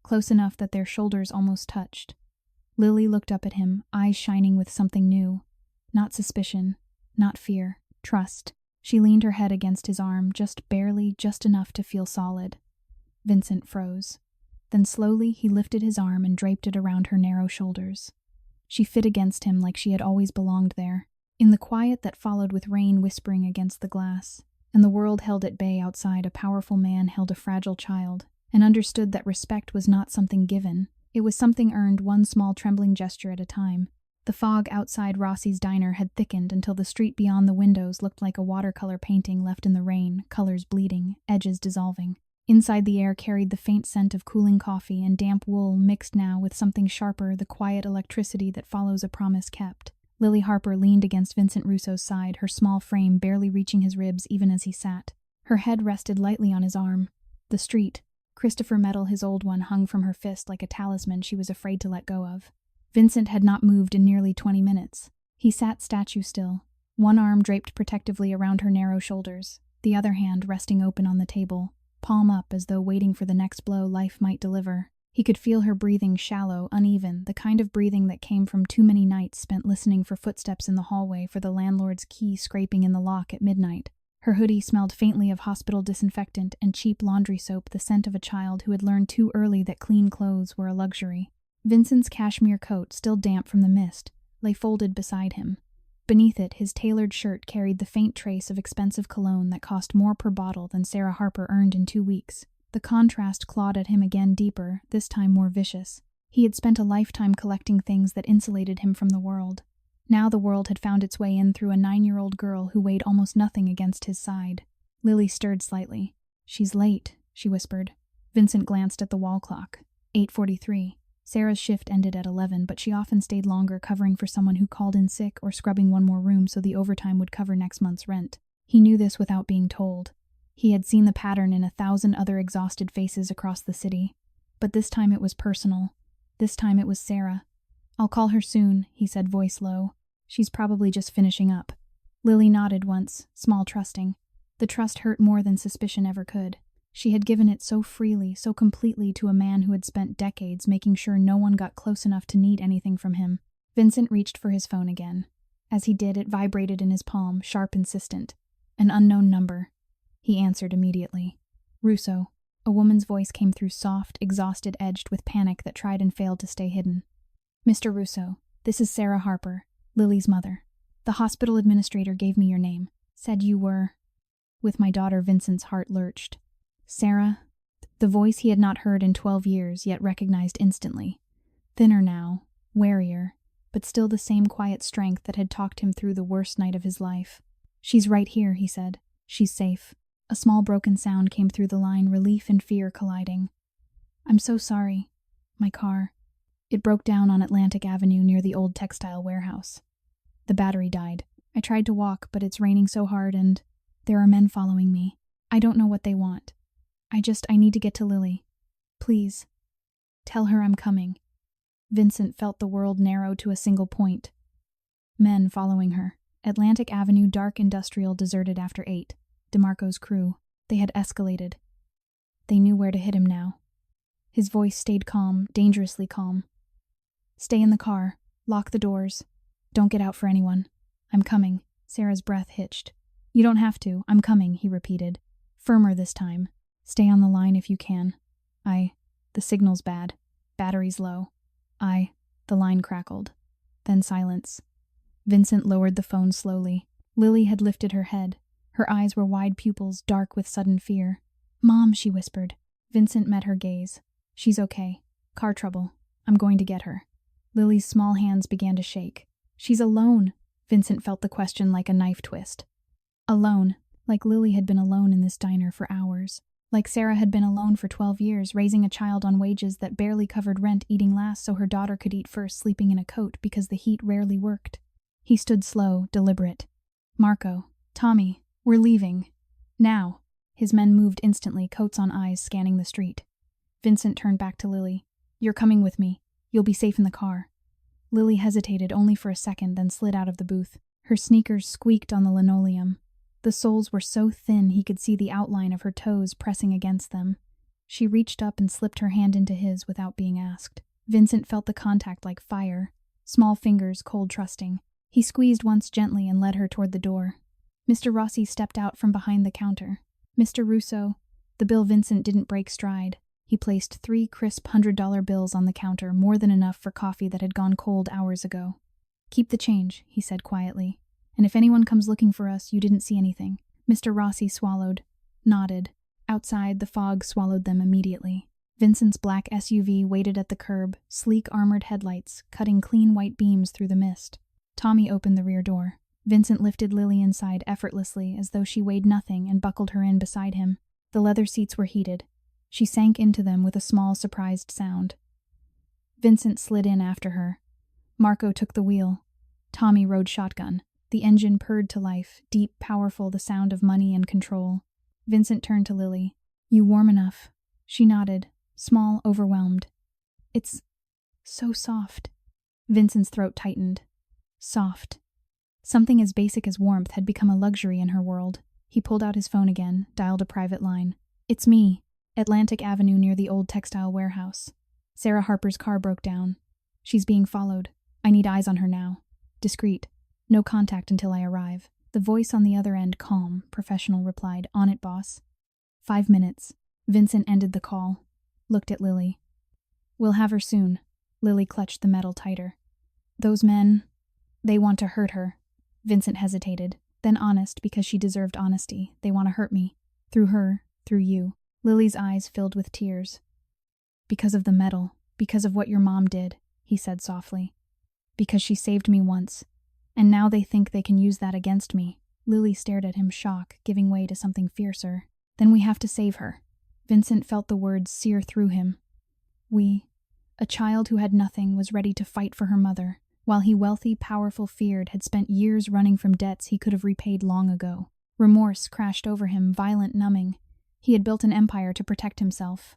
close enough that their shoulders almost touched. Lily looked up at him, eyes shining with something new. Not suspicion, not fear, trust. She leaned her head against his arm, just barely, just enough to feel solid. Vincent froze. Then slowly he lifted his arm and draped it around her narrow shoulders. She fit against him like she had always belonged there. In the quiet that followed with rain whispering against the glass, and the world held at bay outside, a powerful man held a fragile child, and understood that respect was not something given. It was something earned, one small trembling gesture at a time. The fog outside Rossi's diner had thickened until the street beyond the windows looked like a watercolor painting left in the rain, colors bleeding, edges dissolving. Inside, the air carried the faint scent of cooling coffee and damp wool mixed now with something sharper, the quiet electricity that follows a promise kept. Lily Harper leaned against Vincent Russo's side, her small frame barely reaching his ribs even as he sat. Her head rested lightly on his arm. The street, Christopher Metal, his old one, hung from her fist like a talisman she was afraid to let go of. Vincent had not moved in nearly 20 minutes. He sat statue still, one arm draped protectively around her narrow shoulders, the other hand resting open on the table, palm up as though waiting for the next blow life might deliver. He could feel her breathing, shallow, uneven, the kind of breathing that came from too many nights spent listening for footsteps in the hallway, for the landlord's key scraping in the lock at midnight. Her hoodie smelled faintly of hospital disinfectant and cheap laundry soap, the scent of a child who had learned too early that clean clothes were a luxury. Vincent's cashmere coat, still damp from the mist, lay folded beside him. Beneath it, his tailored shirt carried the faint trace of expensive cologne that cost more per bottle than Sarah Harper earned in 2 weeks. The contrast clawed at him again, deeper, this time more vicious. He had spent a lifetime collecting things that insulated him from the world. Now the world had found its way in through a 9-year-old girl who weighed almost nothing against his side. Lily stirred slightly. "She's late," she whispered. Vincent glanced at the wall clock. 8:43. Sarah's shift ended at 11, but she often stayed longer, covering for someone who called in sick or scrubbing one more room so the overtime would cover next month's rent. He knew this without being told. He had seen the pattern in 1,000 other exhausted faces across the city. But this time it was personal. This time it was Sarah. "I'll call her soon," he said, voice low. "She's probably just finishing up." Lily nodded once, small trusting. The trust hurt more than suspicion ever could. She had given it so freely, so completely to a man who had spent decades making sure no one got close enough to need anything from him. Vincent reached for his phone again. As he did, it vibrated in his palm, sharp, insistent. An unknown number. He answered immediately. "Russo." A woman's voice came through, soft, exhausted, edged with panic that tried and failed to stay hidden. "Mr. Russo, This is Sarah Harper, Lily's mother. The hospital administrator gave me your name. Said you were... With my daughter, Vincent's heart lurched. Sarah? The voice he had not heard in 12 years, yet recognized instantly. Thinner now, warier, but still the same quiet strength that had talked him through the worst night of his life. She's right here, he said. She's safe. A small broken sound came through the line, relief and fear colliding. I'm so sorry. My car. It broke down on Atlantic Avenue near the old textile warehouse. The battery died. I tried to walk, but it's raining so hard and there are men following me. I don't know what they want. I need to get to Lily. Please. Tell her I'm coming. Vincent felt the world narrow to a single point. Men following her. Atlantic Avenue, dark industrial, deserted after 8. DeMarco's crew. They had escalated. They knew where to hit him now. His voice stayed calm, dangerously calm. Stay in the car. Lock the doors. Don't get out for anyone. I'm coming. Sarah's breath hitched. You don't have to. I'm coming, he repeated. Firmer this time. Stay on the line if you can. The signal's bad. Battery's low. The line crackled. Then silence. Vincent lowered the phone slowly. Lily had lifted her head. Her eyes were wide pupils, dark with sudden fear. Mom, she whispered. Vincent met her gaze. She's okay. Car trouble. I'm going to get her. Lily's small hands began to shake. She's alone. Vincent felt the question like a knife twist. Alone, like Lily had been alone in this diner for hours. Like Sarah had been alone for 12 years, raising a child on wages that barely covered rent, eating last so her daughter could eat first, sleeping in a coat because the heat rarely worked. He stood slow, deliberate. Marco, Tommy, we're leaving. Now. His men moved instantly, coats on eyes, scanning the street. Vincent turned back to Lily. You're coming with me. You'll be safe in the car. Lily hesitated only for a second, then slid out of the booth. Her sneakers squeaked on the linoleum. The soles were so thin he could see the outline of her toes pressing against them. She reached up and slipped her hand into his without being asked. Vincent felt the contact like fire. Small fingers, cold trusting. He squeezed once gently and led her toward the door. Mr. Rossi stepped out from behind the counter. Mr. Russo. The bill. Vincent didn't break stride. He placed 3 crisp $100 bills on the counter, more than enough for coffee that had gone cold hours ago. Keep the change, he said quietly. And if anyone comes looking for us, you didn't see anything. Mr. Rossi swallowed, nodded. Outside, the fog swallowed them immediately. Vincent's black SUV waited at the curb, sleek armored headlights, cutting clean white beams through the mist. Tommy opened the rear door. Vincent lifted Lily inside effortlessly, as though she weighed nothing, and buckled her in beside him. The leather seats were heated. She sank into them with a small, surprised sound. Vincent slid in after her. Marco took the wheel. Tommy rode shotgun. The engine purred to life, deep, powerful, the sound of money and control. Vincent turned to Lily. You warm enough? She nodded, small, overwhelmed. It's so soft. Vincent's throat tightened. Soft. Something as basic as warmth had become a luxury in her world. He pulled out his phone again, dialed a private line. It's me. Atlantic Avenue near the old textile warehouse. Sarah Harper's car broke down. She's being followed. I need eyes on her now. Discreet. No contact until I arrive. The voice on the other end, calm, professional, replied, On it, boss. 5 minutes. Vincent ended the call. Looked at Lily. We'll have her soon. Lily clutched the metal tighter. Those men, they want to hurt her. Vincent hesitated. Then honest, because she deserved honesty. They want to hurt me. Through her, through you. Lily's eyes filled with tears. Because of the metal. Because of what your mom did, he said softly. Because she saved me once. And now they think they can use that against me. Lily stared at him, shock, giving way to something fiercer. Then we have to save her. Vincent felt the words sear through him. We, a child who had nothing, was ready to fight for her mother, while he, wealthy, powerful, feared, had spent years running from debts he could have repaid long ago. Remorse crashed over him, violent, numbing. He had built an empire to protect himself.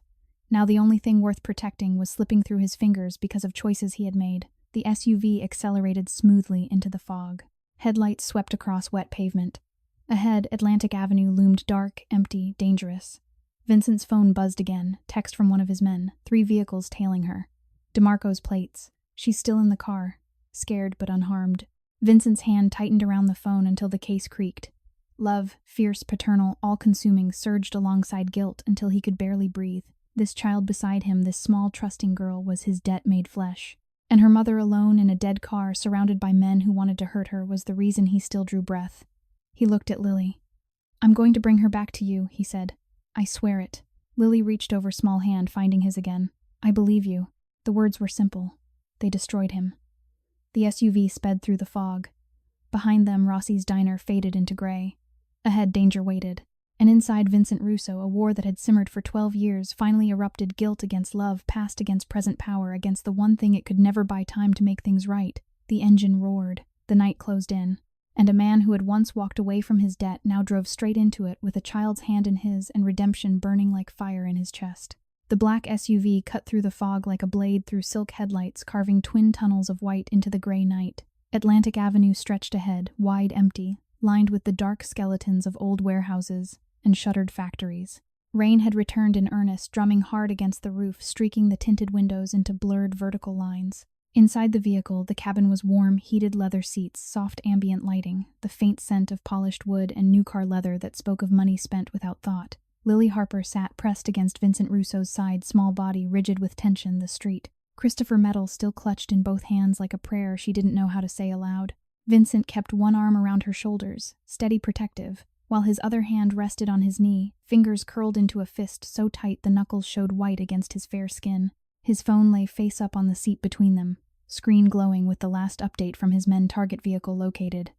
Now the only thing worth protecting was slipping through his fingers because of choices he had made. The SUV accelerated smoothly into the fog. Headlights swept across wet pavement. Ahead, Atlantic Avenue loomed dark, empty, dangerous. Vincent's phone buzzed again, text from one of his men, 3 vehicles tailing her. DeMarco's plates. She's still in the car, scared but unharmed. Vincent's hand tightened around the phone until the case creaked. Love, fierce, paternal, all-consuming, surged alongside guilt until he could barely breathe. This child beside him, this small, trusting girl, was his debt made flesh. And her mother alone in a dead car surrounded by men who wanted to hurt her was the reason he still drew breath. He looked at Lily. "I'm going to bring her back to you," he said. "I swear it." Lily reached over small hand, finding his again. "I believe you." The words were simple. They destroyed him. The SUV sped through the fog. Behind them, Rossi's diner faded into gray. Ahead, danger waited. And inside Vincent Russo, a war that had simmered for 12 years, finally erupted. Guilt against love, past against present power, against the one thing it could never buy time to make things right. The engine roared. The night closed in. And a man who had once walked away from his debt now drove straight into it with a child's hand in his and redemption burning like fire in his chest. The black SUV cut through the fog like a blade through silk headlights, carving twin tunnels of white into the gray night. Atlantic Avenue stretched ahead, wide empty, lined with the dark skeletons of old warehouses and shuttered factories. Rain had returned in earnest, drumming hard against the roof, streaking the tinted windows into blurred vertical lines. Inside the vehicle, the cabin was warm, heated leather seats, soft ambient lighting, the faint scent of polished wood and new car leather that spoke of money spent without thought. Lily Harper sat pressed against Vincent Russo's side, small body rigid with tension, the street. Christopher Metal still clutched in both hands like a prayer she didn't know how to say aloud. Vincent kept one arm around her shoulders, steady, protective, while his other hand rested on his knee, fingers curled into a fist so tight the knuckles showed white against his fair skin. His phone lay face up on the seat between them, screen glowing with the last update from his men target vehicle located.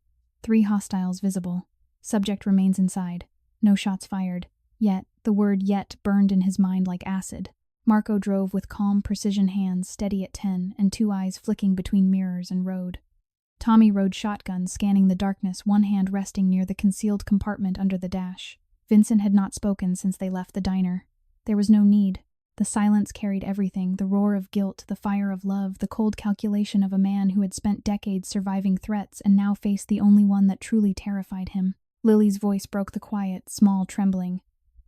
3 hostiles visible. Subject remains inside. No shots fired. Yet, the word yet burned in his mind like acid. Marco drove with calm precision hands, steady at 10, and 2 eyes flicking between mirrors and road. Tommy rode shotgun, scanning the darkness, one hand resting near the concealed compartment under the dash. Vincent had not spoken since they left the diner. There was no need. The silence carried everything, the roar of guilt, the fire of love, the cold calculation of a man who had spent decades surviving threats and now faced the only one that truly terrified him. Lily's voice broke the quiet, small trembling.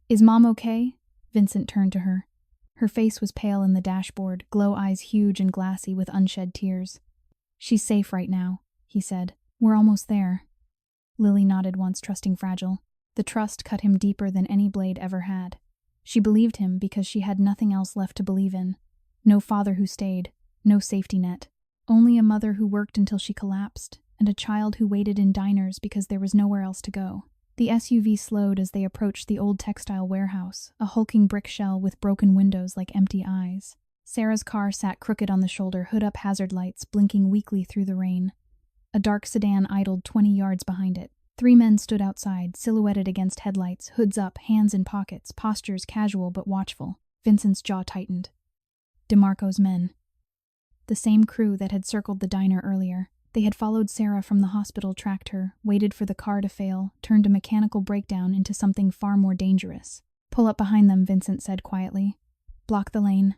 "Is Mom okay?" Vincent turned to her. Her face was pale in the dashboard, glow eyes huge and glassy with unshed tears. "She's safe right now," he said. "We're almost there." Lily nodded once, trusting fragile. The trust cut him deeper than any blade ever had. She believed him because she had nothing else left to believe in. No father who stayed, no safety net. Only a mother who worked until she collapsed, and a child who waited in diners because there was nowhere else to go. The SUV slowed as they approached the old textile warehouse, a hulking brick shell with broken windows like empty eyes. Sarah's car sat crooked on the shoulder, hood up hazard lights blinking weakly through the rain. A dark sedan idled 20 yards behind it. 3 men stood outside, silhouetted against headlights, hoods up, hands in pockets, postures casual but watchful. Vincent's jaw tightened. DeMarco's men. The same crew that had circled the diner earlier. They had followed Sarah from the hospital, tracked her, waited for the car to fail, turned a mechanical breakdown into something far more dangerous. "Pull up behind them," Vincent said quietly. "Block the lane."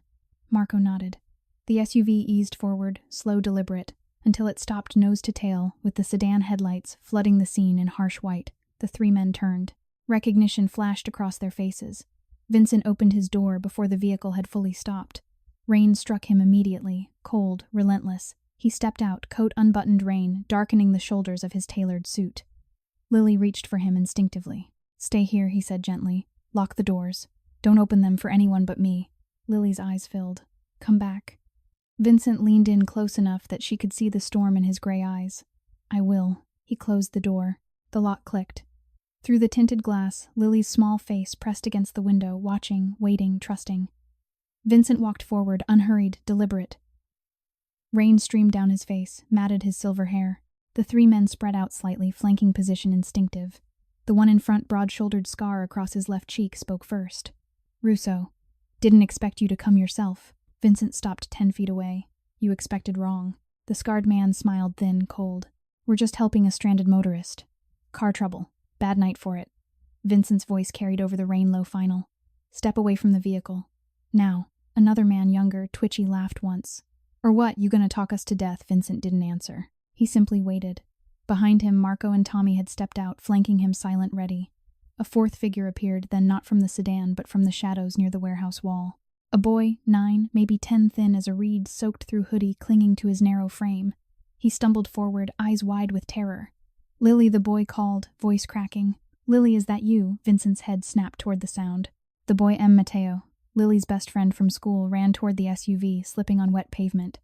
Marco nodded. The SUV eased forward, slow, deliberate, until it stopped nose to tail, with the sedan headlights flooding the scene in harsh white. The 3 men turned. Recognition flashed across their faces. Vincent opened his door before the vehicle had fully stopped. Rain struck him immediately, cold, relentless. He stepped out, coat unbuttoned, rain darkening the shoulders of his tailored suit. Lily reached for him instinctively. "Stay here," he said gently. "Lock the doors. Don't open them for anyone but me." Lily's eyes filled. "Come back." Vincent leaned in close enough that she could see the storm in his gray eyes. "I will." He closed the door. The lock clicked. Through the tinted glass, Lily's small face pressed against the window, watching, waiting, trusting. Vincent walked forward, unhurried, deliberate. Rain streamed down his face, matted his silver hair. The 3 men spread out slightly, flanking position instinctive. The one in front, broad-shouldered scar across his left cheek, spoke first. "Russo. Didn't expect you to come yourself." Vincent stopped 10 feet away. "You expected wrong." The scarred man smiled thin, cold. "We're just helping a stranded motorist. Car trouble. Bad night for it." Vincent's voice carried over the rain-low final. "Step away from the vehicle. Now." Another man, younger, twitchy, laughed once. "Or what, you gonna talk us to death?" Vincent didn't answer. He simply waited. Behind him, Marco and Tommy had stepped out, flanking him, silent, ready. A 4th figure appeared, then not from the sedan, but from the shadows near the warehouse wall. A boy, 9, maybe 10, thin as a reed, soaked through hoodie, clinging to his narrow frame. He stumbled forward, eyes wide with terror. "Lily," the boy called, voice cracking. "Lily, is that you?" Vincent's head snapped toward the sound. The boy, Mateo, Lily's best friend from school, ran toward the SUV, slipping on wet pavement.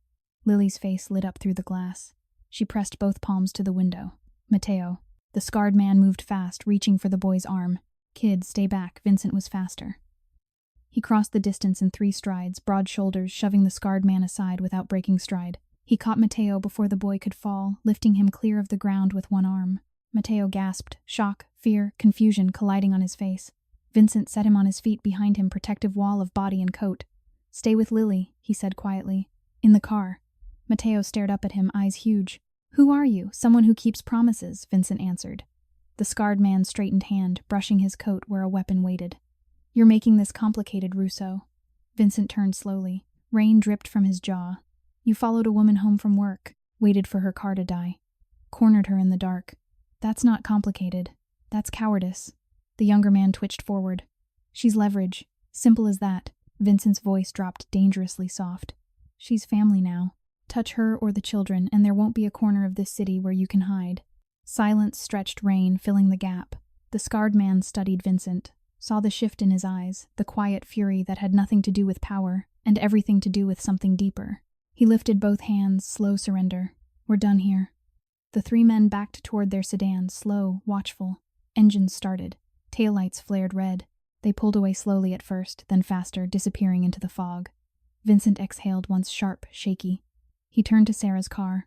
Lily's face lit up through the glass. She pressed both palms to the window. Mateo. The scarred man moved fast, reaching for the boy's arm. Kid, stay back. Vincent was faster. He crossed the distance in 3 strides, broad shoulders, shoving the scarred man aside without breaking stride. He caught Mateo before the boy could fall, lifting him clear of the ground with one arm. Mateo gasped, shock, fear, confusion colliding on his face. Vincent set him on his feet behind him, protective wall of body and coat. Stay with Lily, he said quietly. In the car. Mateo stared up at him, eyes huge. Who are you? Someone who keeps promises, Vincent answered. The scarred man straightened hand, brushing his coat where a weapon waited. You're making this complicated, Russo. Vincent turned slowly. Rain dripped from his jaw. You followed a woman home from work, waited for her car to die, cornered her in the dark. That's not complicated. That's cowardice. The younger man twitched forward. She's leverage. Simple as that. Vincent's voice dropped dangerously soft. She's family now. Touch her or the children, and there won't be a corner of this city where you can hide. Silence stretched rain, filling the gap. The scarred man studied Vincent, saw the shift in his eyes, the quiet fury that had nothing to do with power, and everything to do with something deeper. He lifted both hands, slow surrender. We're done here. The 3 men backed toward their sedan, slow, watchful. Engines started. Taillights flared red. They pulled away slowly at first, then faster, disappearing into the fog. Vincent exhaled once sharp, shaky. He turned to Sarah's car.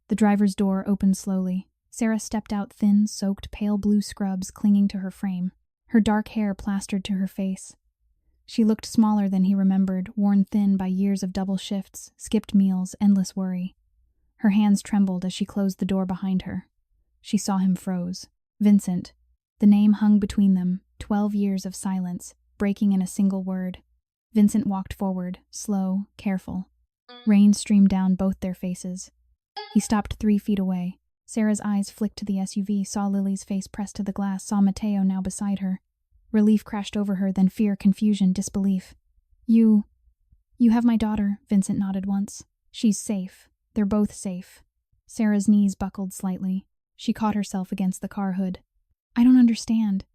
The driver's door opened slowly. Sarah stepped out, thin, soaked, pale blue scrubs clinging to her frame, her dark hair plastered to her face. She looked smaller than he remembered, worn thin by years of double shifts, skipped meals, endless worry. Her hands trembled as she closed the door behind her. She saw him froze. Vincent. The name hung between them, 12 years of silence, breaking in a single word. Vincent walked forward, slow, careful. Rain streamed down both their faces. He stopped 3 feet away. Sarah's eyes flicked to the SUV, saw Lily's face pressed to the glass, saw Mateo now beside her. Relief crashed over her, then fear, confusion, disbelief. You have my daughter, Vincent nodded once. She's safe. They're both safe. Sarah's knees buckled slightly. She caught herself against the car hood. I don't understand.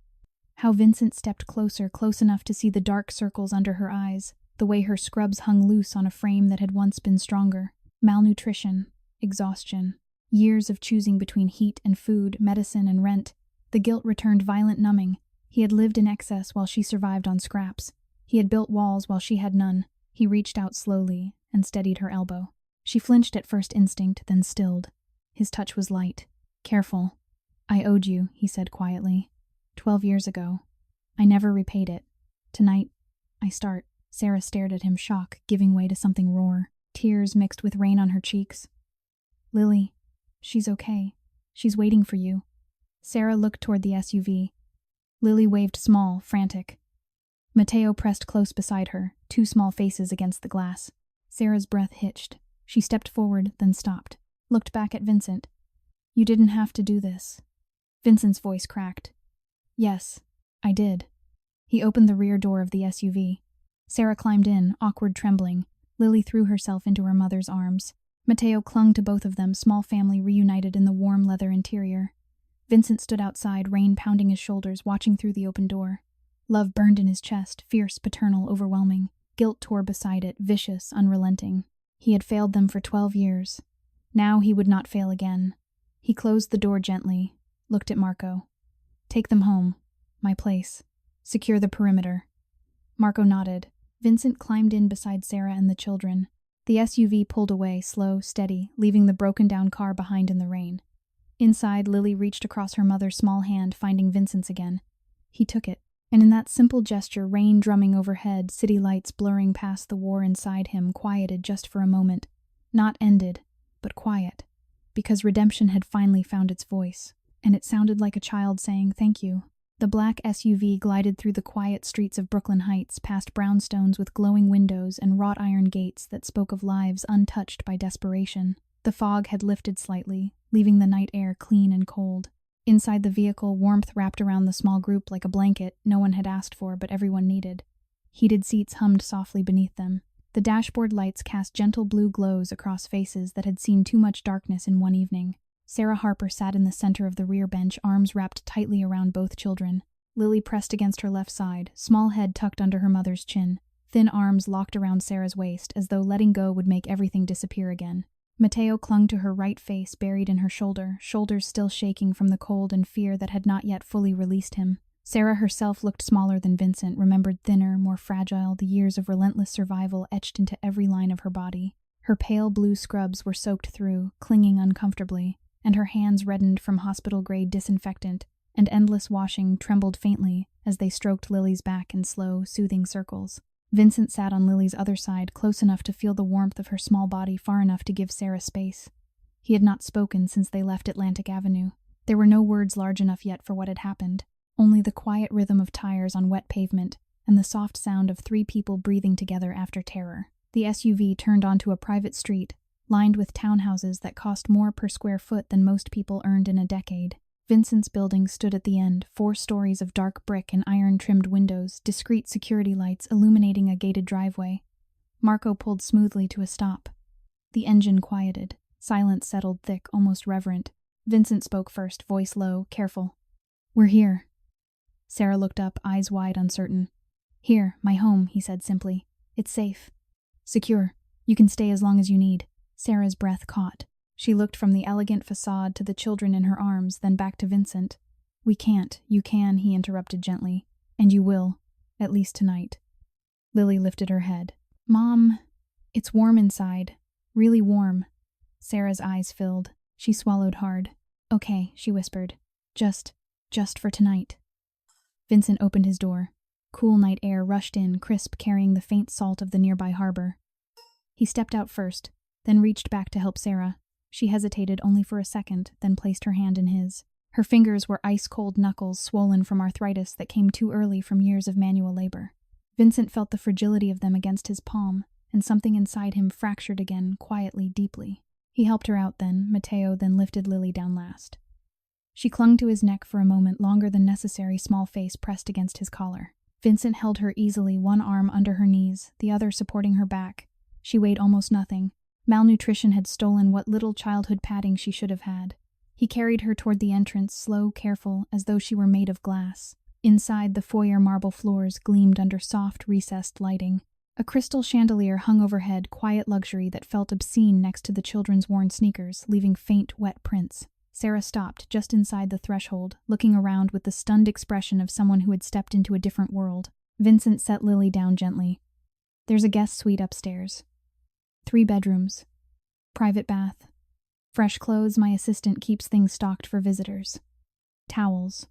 How Vincent stepped closer, close enough to see the dark circles under her eyes, the way her scrubs hung loose on a frame that had once been stronger. Malnutrition, exhaustion, years of choosing between heat and food, medicine and rent. The guilt returned violent numbing. He had lived in excess while she survived on scraps. He had built walls while she had none. He reached out slowly and steadied her elbow. She flinched at first instinct, then stilled. His touch was light. Careful. I owed you, he said quietly. 12 years ago. I never repaid it. Tonight, I start. Sarah stared at him, shock, giving way to something raw. Tears mixed with rain on her cheeks. Lily, she's okay. She's waiting for you. Sarah looked toward the SUV. Lily waved small, frantic. Mateo pressed close beside her, 2 small faces against the glass. Sarah's breath hitched. She stepped forward, then stopped. Looked back at Vincent. You didn't have to do this. Vincent's voice cracked. Yes, I did. He opened the rear door of the SUV. Sarah climbed in, awkward, trembling. Lily threw herself into her mother's arms. Mateo clung to both of them, small family reunited in the warm leather interior. Vincent stood outside, rain pounding his shoulders, watching through the open door. Love burned in his chest, fierce, paternal, overwhelming. Guilt tore beside it, vicious, unrelenting. He had failed them for 12 years. Now he would not fail again. He closed the door gently, looked at Marco. Take them home. My place. Secure the perimeter. Marco nodded. Vincent climbed in beside Sarah and the children. The SUV pulled away, slow, steady, leaving the broken-down car behind in the rain. Inside, Lily reached across her mother's small hand, finding Vincent's again. He took it, and in that simple gesture, rain drumming overhead, city lights blurring past the war inside him, quieted just for a moment. Not ended, but quiet, because redemption had finally found its voice, and it sounded like a child saying thank you. The black SUV glided through the quiet streets of Brooklyn Heights, past brownstones with glowing windows and wrought iron gates that spoke of lives untouched by desperation. The fog had lifted slightly, leaving the night air clean and cold. Inside the vehicle, warmth wrapped around the small group like a blanket no one had asked for but everyone needed. Heated seats hummed softly beneath them. The dashboard lights cast gentle blue glows across faces that had seen too much darkness in one evening. Sarah Harper sat in the center of the rear bench, arms wrapped tightly around both children. Lily pressed against her left side, small head tucked under her mother's chin. Thin arms locked around Sarah's waist, as though letting go would make everything disappear again. Mateo clung to her right face, buried in her shoulder, shoulders still shaking from the cold and fear that had not yet fully released him. Sarah herself looked smaller than Vincent, remembered thinner, more fragile, the years of relentless survival etched into every line of her body. Her pale blue scrubs were soaked through, clinging uncomfortably, and her hands reddened from hospital-grade disinfectant, and endless washing trembled faintly as they stroked Lily's back in slow, soothing circles. Vincent sat on Lily's other side, close enough to feel the warmth of her small body, far enough to give Sarah space. He had not spoken since they left Atlantic Avenue. There were no words large enough yet for what had happened, only the quiet rhythm of tires on wet pavement and the soft sound of 3 people breathing together after terror. The SUV turned onto a private street, lined with townhouses that cost more per square foot than most people earned in a decade. Vincent's building stood at the end, 4 stories of dark brick and iron-trimmed windows, discreet security lights illuminating a gated driveway. Marco pulled smoothly to a stop. The engine quieted. Silence settled thick, almost reverent. Vincent spoke first, voice low, careful. "We're here." Sarah looked up, eyes wide, uncertain. "Here, my home," he said simply. "It's safe. Secure. You can stay as long as you need." Sarah's breath caught. She looked from the elegant facade to the children in her arms, then back to Vincent. "We can't. You can," he interrupted gently. "And you will. At least tonight." Lily lifted her head. "Mom, it's warm inside. Really warm." Sarah's eyes filled. She swallowed hard. "Okay," she whispered. Just for tonight." Vincent opened his door. Cool night air rushed in, crisp, carrying the faint salt of the nearby harbor. He stepped out first, then reached back to help Sarah. She hesitated only for a second, then placed her hand in his. Her fingers were ice-cold knuckles swollen from arthritis that came too early from years of manual labor. Vincent felt the fragility of them against his palm, and something inside him fractured again, quietly, deeply. He helped her out then, Mateo then lifted Lily down last. She clung to his neck for a moment, longer than necessary, small face pressed against his collar. Vincent held her easily, one arm under her knees, the other supporting her back. She weighed almost nothing. Malnutrition had stolen what little childhood padding she should have had. He carried her toward the entrance, slow, careful, as though she were made of glass. Inside, the foyer marble floors gleamed under soft, recessed lighting. A crystal chandelier hung overhead, quiet luxury that felt obscene next to the children's worn sneakers, leaving faint, wet prints. Sarah stopped just inside the threshold, looking around with the stunned expression of someone who had stepped into a different world. Vincent set Lily down gently. "There's a guest suite upstairs. 3 bedrooms. Private bath. Fresh clothes, my assistant keeps things stocked for visitors. Towels.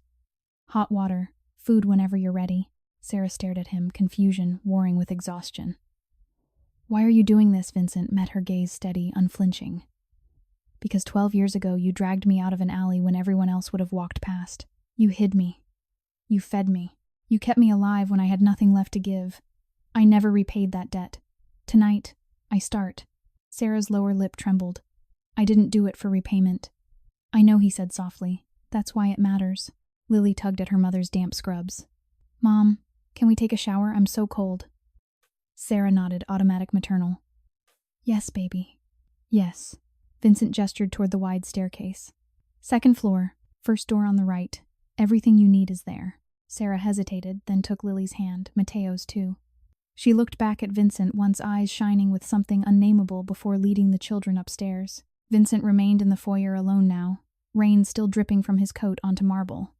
Hot water. Food whenever you're ready." Sarah stared at him, confusion warring with exhaustion. "Why are you doing this?" Vincent met her gaze steady, unflinching. "Because 12 years ago you dragged me out of an alley when everyone else would have walked past. You hid me. You fed me. You kept me alive when I had nothing left to give. I never repaid that debt. Tonight, I start." Sarah's lower lip trembled. "I didn't do it for repayment." "I know," he said softly. "That's why it matters." Lily tugged at her mother's damp scrubs. "Mom, can we take a shower? I'm so cold." Sarah nodded, automatic maternal. "Yes, baby. Yes." Vincent gestured toward the wide staircase. "Second floor, first door on the right. Everything you need is there." Sarah hesitated, then took Lily's hand, Mateo's too. She looked back at Vincent, once eyes shining with something unnameable, before leading the children upstairs. Vincent remained in the foyer alone now, rain still dripping from his coat onto marble.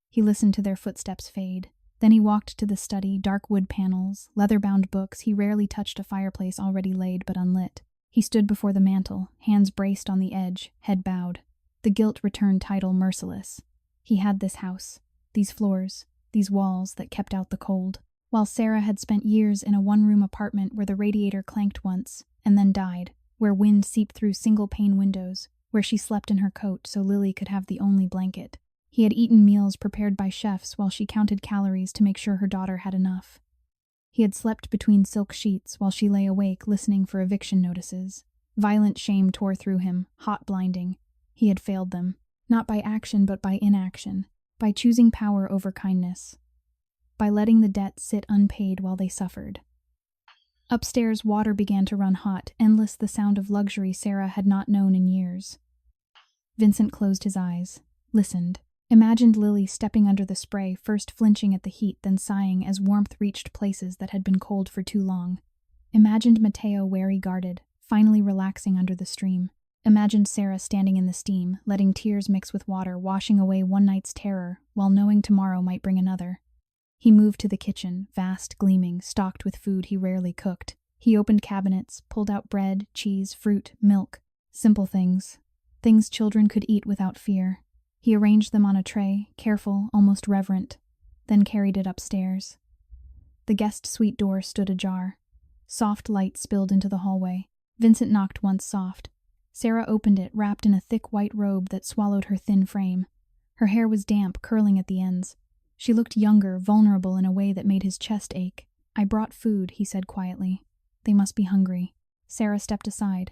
He listened to their footsteps fade. Then he walked to the study, dark wood panels, leather-bound books. He rarely touched a fireplace already laid but unlit. He stood before the mantel, hands braced on the edge, head bowed. The guilt-returned title merciless. He had this house, these floors, these walls that kept out the cold. While Sarah had spent years in a one-room apartment where the radiator clanked once, and then died, where wind seeped through single-pane windows, where she slept in her coat so Lily could have the only blanket. He had eaten meals prepared by chefs while she counted calories to make sure her daughter had enough. He had slept between silk sheets while she lay awake listening for eviction notices. Violent shame tore through him, hot blinding. He had failed them, not by action but by inaction, by choosing power over kindness, by letting the debt sit unpaid while they suffered. Upstairs, water began to run hot, endless, the sound of luxury Sarah had not known in years. Vincent closed his eyes, listened. Imagined Lily stepping under the spray, first flinching at the heat, then sighing as warmth reached places that had been cold for too long. Imagined Mateo wary guarded, finally relaxing under the stream. Imagined Sarah standing in the steam, letting tears mix with water, washing away one night's terror, while knowing tomorrow might bring another. He moved to the kitchen, vast, gleaming, stocked with food he rarely cooked. He opened cabinets, pulled out bread, cheese, fruit, milk. Simple things. Things children could eat without fear. He arranged them on a tray, careful, almost reverent, then carried it upstairs. The guest suite door stood ajar. Soft light spilled into the hallway. Vincent knocked once soft. Sarah opened it, wrapped in a thick white robe that swallowed her thin frame. Her hair was damp, curling at the ends. She looked younger, vulnerable in a way that made his chest ache. "I brought food," he said quietly. "They must be hungry." Sarah stepped aside.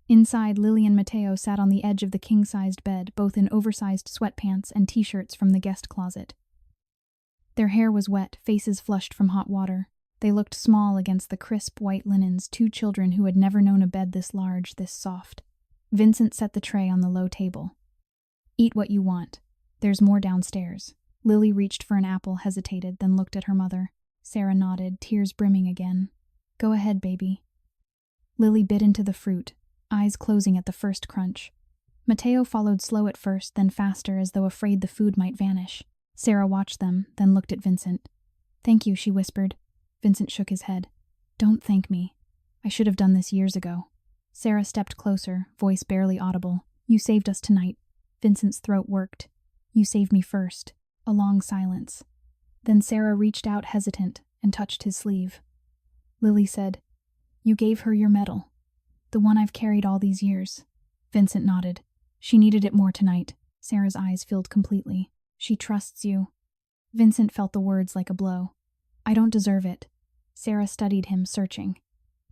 Inside, Lily and Mateo sat on the edge of the king-sized bed, both in oversized sweatpants and t-shirts from the guest closet. Their hair was wet, faces flushed from hot water. They looked small against the crisp white linens, two children who had never known a bed this large, this soft. Vincent set the tray on the low table. "Eat what you want. There's more downstairs." Lily reached for an apple, hesitated, then looked at her mother. Sarah nodded, tears brimming again. "Go ahead, baby." Lily bit into the fruit, eyes closing at the first crunch. Mateo followed slow at first, then faster, as though afraid the food might vanish. Sarah watched them, then looked at Vincent. "Thank you," she whispered. Vincent shook his head. "Don't thank me. I should have done this years ago." Sarah stepped closer, voice barely audible. "You saved us tonight." Vincent's throat worked. "You saved me first." A long silence. Then Sarah reached out hesitant and touched his sleeve. Lily said, "You gave her your medal. The one I've carried all these years." Vincent nodded. "She needed it more tonight." Sarah's eyes filled completely. "She trusts you." Vincent felt the words like a blow. "I don't deserve it." Sarah studied him, searching.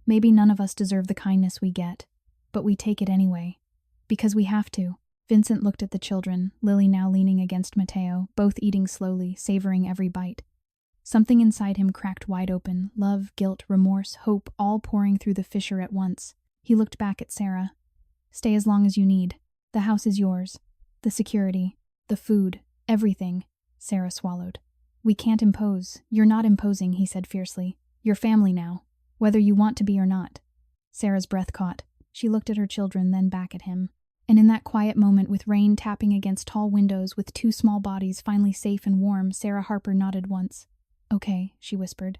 "Maybe none of us deserve the kindness we get, but we take it anyway. Because we have to." Vincent looked at the children, Lily now leaning against Mateo, both eating slowly, savoring every bite. Something inside him cracked wide open, love, guilt, remorse, hope, all pouring through the fissure at once. He looked back at Sarah. "Stay as long as you need. The house is yours. The security, the food, everything." Sarah swallowed. "We can't impose. You're not imposing," he said fiercely. "You're family now, whether you want to be or not." Sarah's breath caught. She looked at her children, then back at him. And in that quiet moment, with rain tapping against tall windows, with two small bodies finally safe and warm, Sarah Harper nodded once. "Okay," she whispered.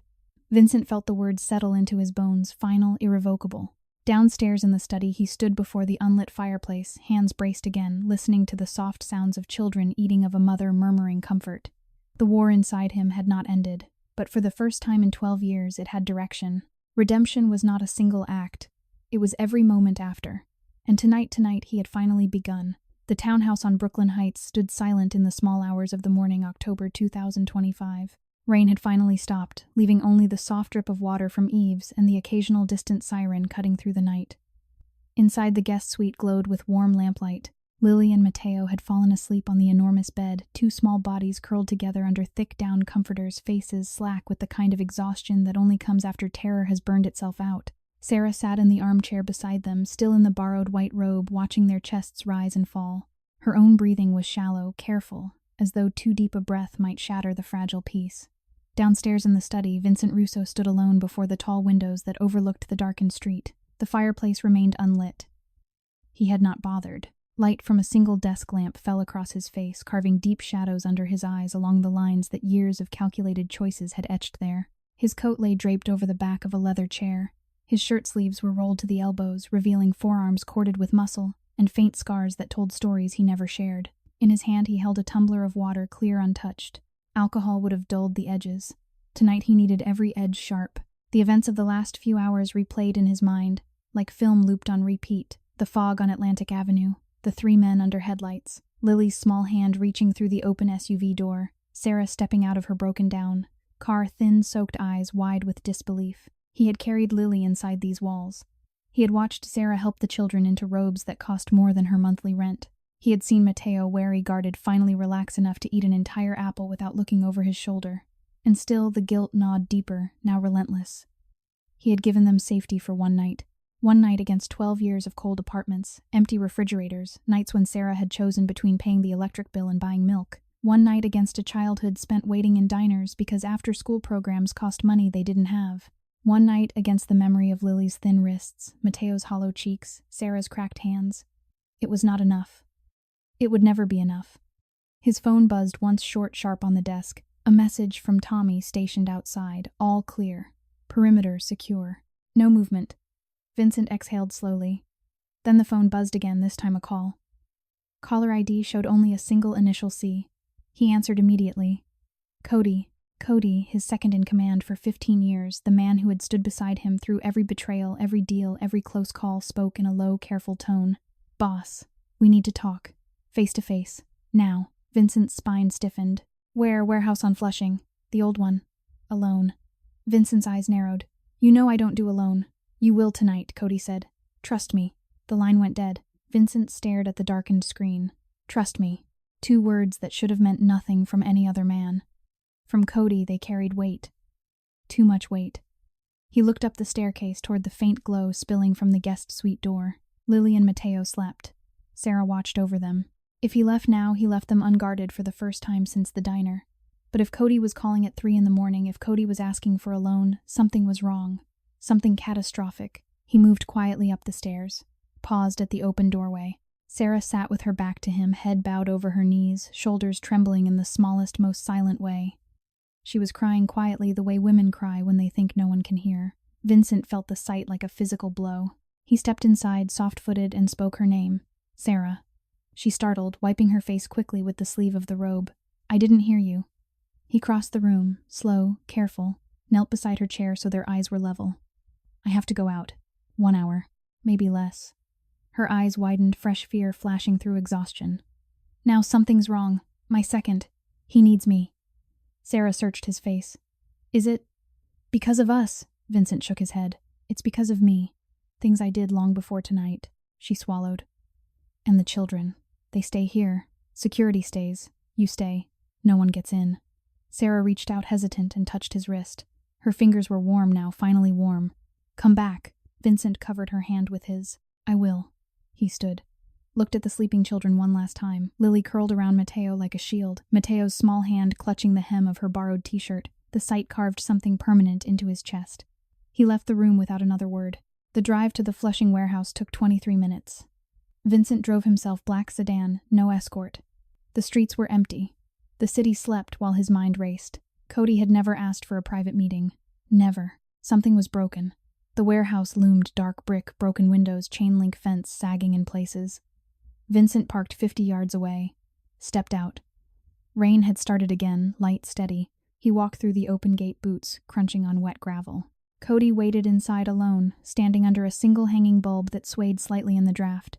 Vincent felt the words settle into his bones, final, irrevocable. Downstairs in the study, he stood before the unlit fireplace, hands braced again, listening to the soft sounds of children eating, of a mother murmuring comfort. The war inside him had not ended, but for the first time in 12 years it had direction. Redemption was not a single act. It was every moment after. And tonight he had finally begun. The townhouse on Brooklyn Heights stood silent in the small hours of the morning, October 2025. Rain had finally stopped, leaving only the soft drip of water from eaves and the occasional distant siren cutting through the night. Inside, the guest suite glowed with warm lamplight. Lily and Mateo had fallen asleep on the enormous bed, two small bodies curled together under thick down comforters, faces slack with the kind of exhaustion that only comes after terror has burned itself out. Sarah sat in the armchair beside them, still in the borrowed white robe, watching their chests rise and fall. Her own breathing was shallow, careful, as though too deep a breath might shatter the fragile peace. Downstairs in the study, Vincent Russo stood alone before the tall windows that overlooked the darkened street. The fireplace remained unlit. He had not bothered. Light from a single desk lamp fell across his face, carving deep shadows under his eyes along the lines that years of calculated choices had etched there. His coat lay draped over the back of a leather chair. His shirt sleeves were rolled to the elbows, revealing forearms corded with muscle, and faint scars that told stories he never shared. In his hand he held a tumbler of water, clear untouched. Alcohol would have dulled the edges. Tonight he needed every edge sharp. The events of the last few hours replayed in his mind, like film looped on repeat. The fog on Atlantic Avenue, the three men under headlights, Lily's small hand reaching through the open SUV door, Sarah stepping out of her broken-down car, thin, soaked eyes wide with disbelief. He had carried Lily inside these walls. He had watched Sarah help the children into robes that cost more than her monthly rent. He had seen Mateo, wary guarded, finally relax enough to eat an entire apple without looking over his shoulder. And still the guilt gnawed deeper, now relentless. He had given them safety for one night against 12 years of cold apartments, empty refrigerators, nights when Sarah had chosen between paying the electric bill and buying milk. One night against a childhood spent waiting in diners because after-school programs cost money they didn't have. One night against the memory of Lily's thin wrists, Mateo's hollow cheeks, Sarah's cracked hands. It was not enough. It would never be enough. His phone buzzed once short sharp on the desk. A message from Tommy stationed outside, all clear. Perimeter secure. No movement. Vincent exhaled slowly. Then the phone buzzed again, this time a call. Caller ID showed only a single initial C. He answered immediately. Cody, his second in command for 15 years, the man who had stood beside him through every betrayal, every deal, every close call, spoke in a low, careful tone. Boss, we need to talk. Face to face. Now. Vincent's spine stiffened. Where? Warehouse on Flushing. The old one. Alone. Vincent's eyes narrowed. You know I don't do alone. You will tonight, Cody said. Trust me. The line went dead. Vincent stared at the darkened screen. Trust me. 2 words that should have meant nothing from any other man. From Cody they carried weight. Too much weight. He looked up the staircase toward the faint glow spilling from the guest suite door. Lily and Mateo slept. Sarah watched over them. If he left now, he left them unguarded for the first time since the diner. But if Cody was calling at 3 a.m, if Cody was asking for a loan, something was wrong. Something catastrophic. He moved quietly up the stairs. Paused at the open doorway. Sarah sat with her back to him, head bowed over her knees, shoulders trembling in the smallest, most silent way. She was crying quietly the way women cry when they think no one can hear. Vincent felt the sight like a physical blow. He stepped inside, soft-footed, and spoke her name. Sarah. She startled, wiping her face quickly with the sleeve of the robe. I didn't hear you. He crossed the room, slow, careful, knelt beside her chair so their eyes were level. I have to go out. 1 hour. Maybe less. Her eyes widened, fresh fear flashing through exhaustion. Now something's wrong. My second. He needs me. Sarah searched his face. Is it? Because of us. Vincent shook his head. It's because of me. Things I did long before tonight. She swallowed. And the children. They stay here. Security stays. You stay. No one gets in. Sarah reached out hesitant and touched his wrist. Her fingers were warm now, finally warm. Come back. Vincent covered her hand with his. I will. He stood. Looked at the sleeping children one last time. Lily curled around Mateo like a shield, Mateo's small hand clutching the hem of her borrowed t-shirt. The sight carved something permanent into his chest. He left the room without another word. The drive to the Flushing warehouse took 23 minutes. Vincent drove himself black sedan, no escort. The streets were empty. The city slept while his mind raced. Cody had never asked for a private meeting. Never. Something was broken. The warehouse loomed dark brick, broken windows, chain-link fence sagging in places. Vincent parked 50 yards away. Stepped out. Rain had started again, light, steady. He walked through the open gate boots, crunching on wet gravel. Cody waited inside alone, standing under a single hanging bulb that swayed slightly in the draft.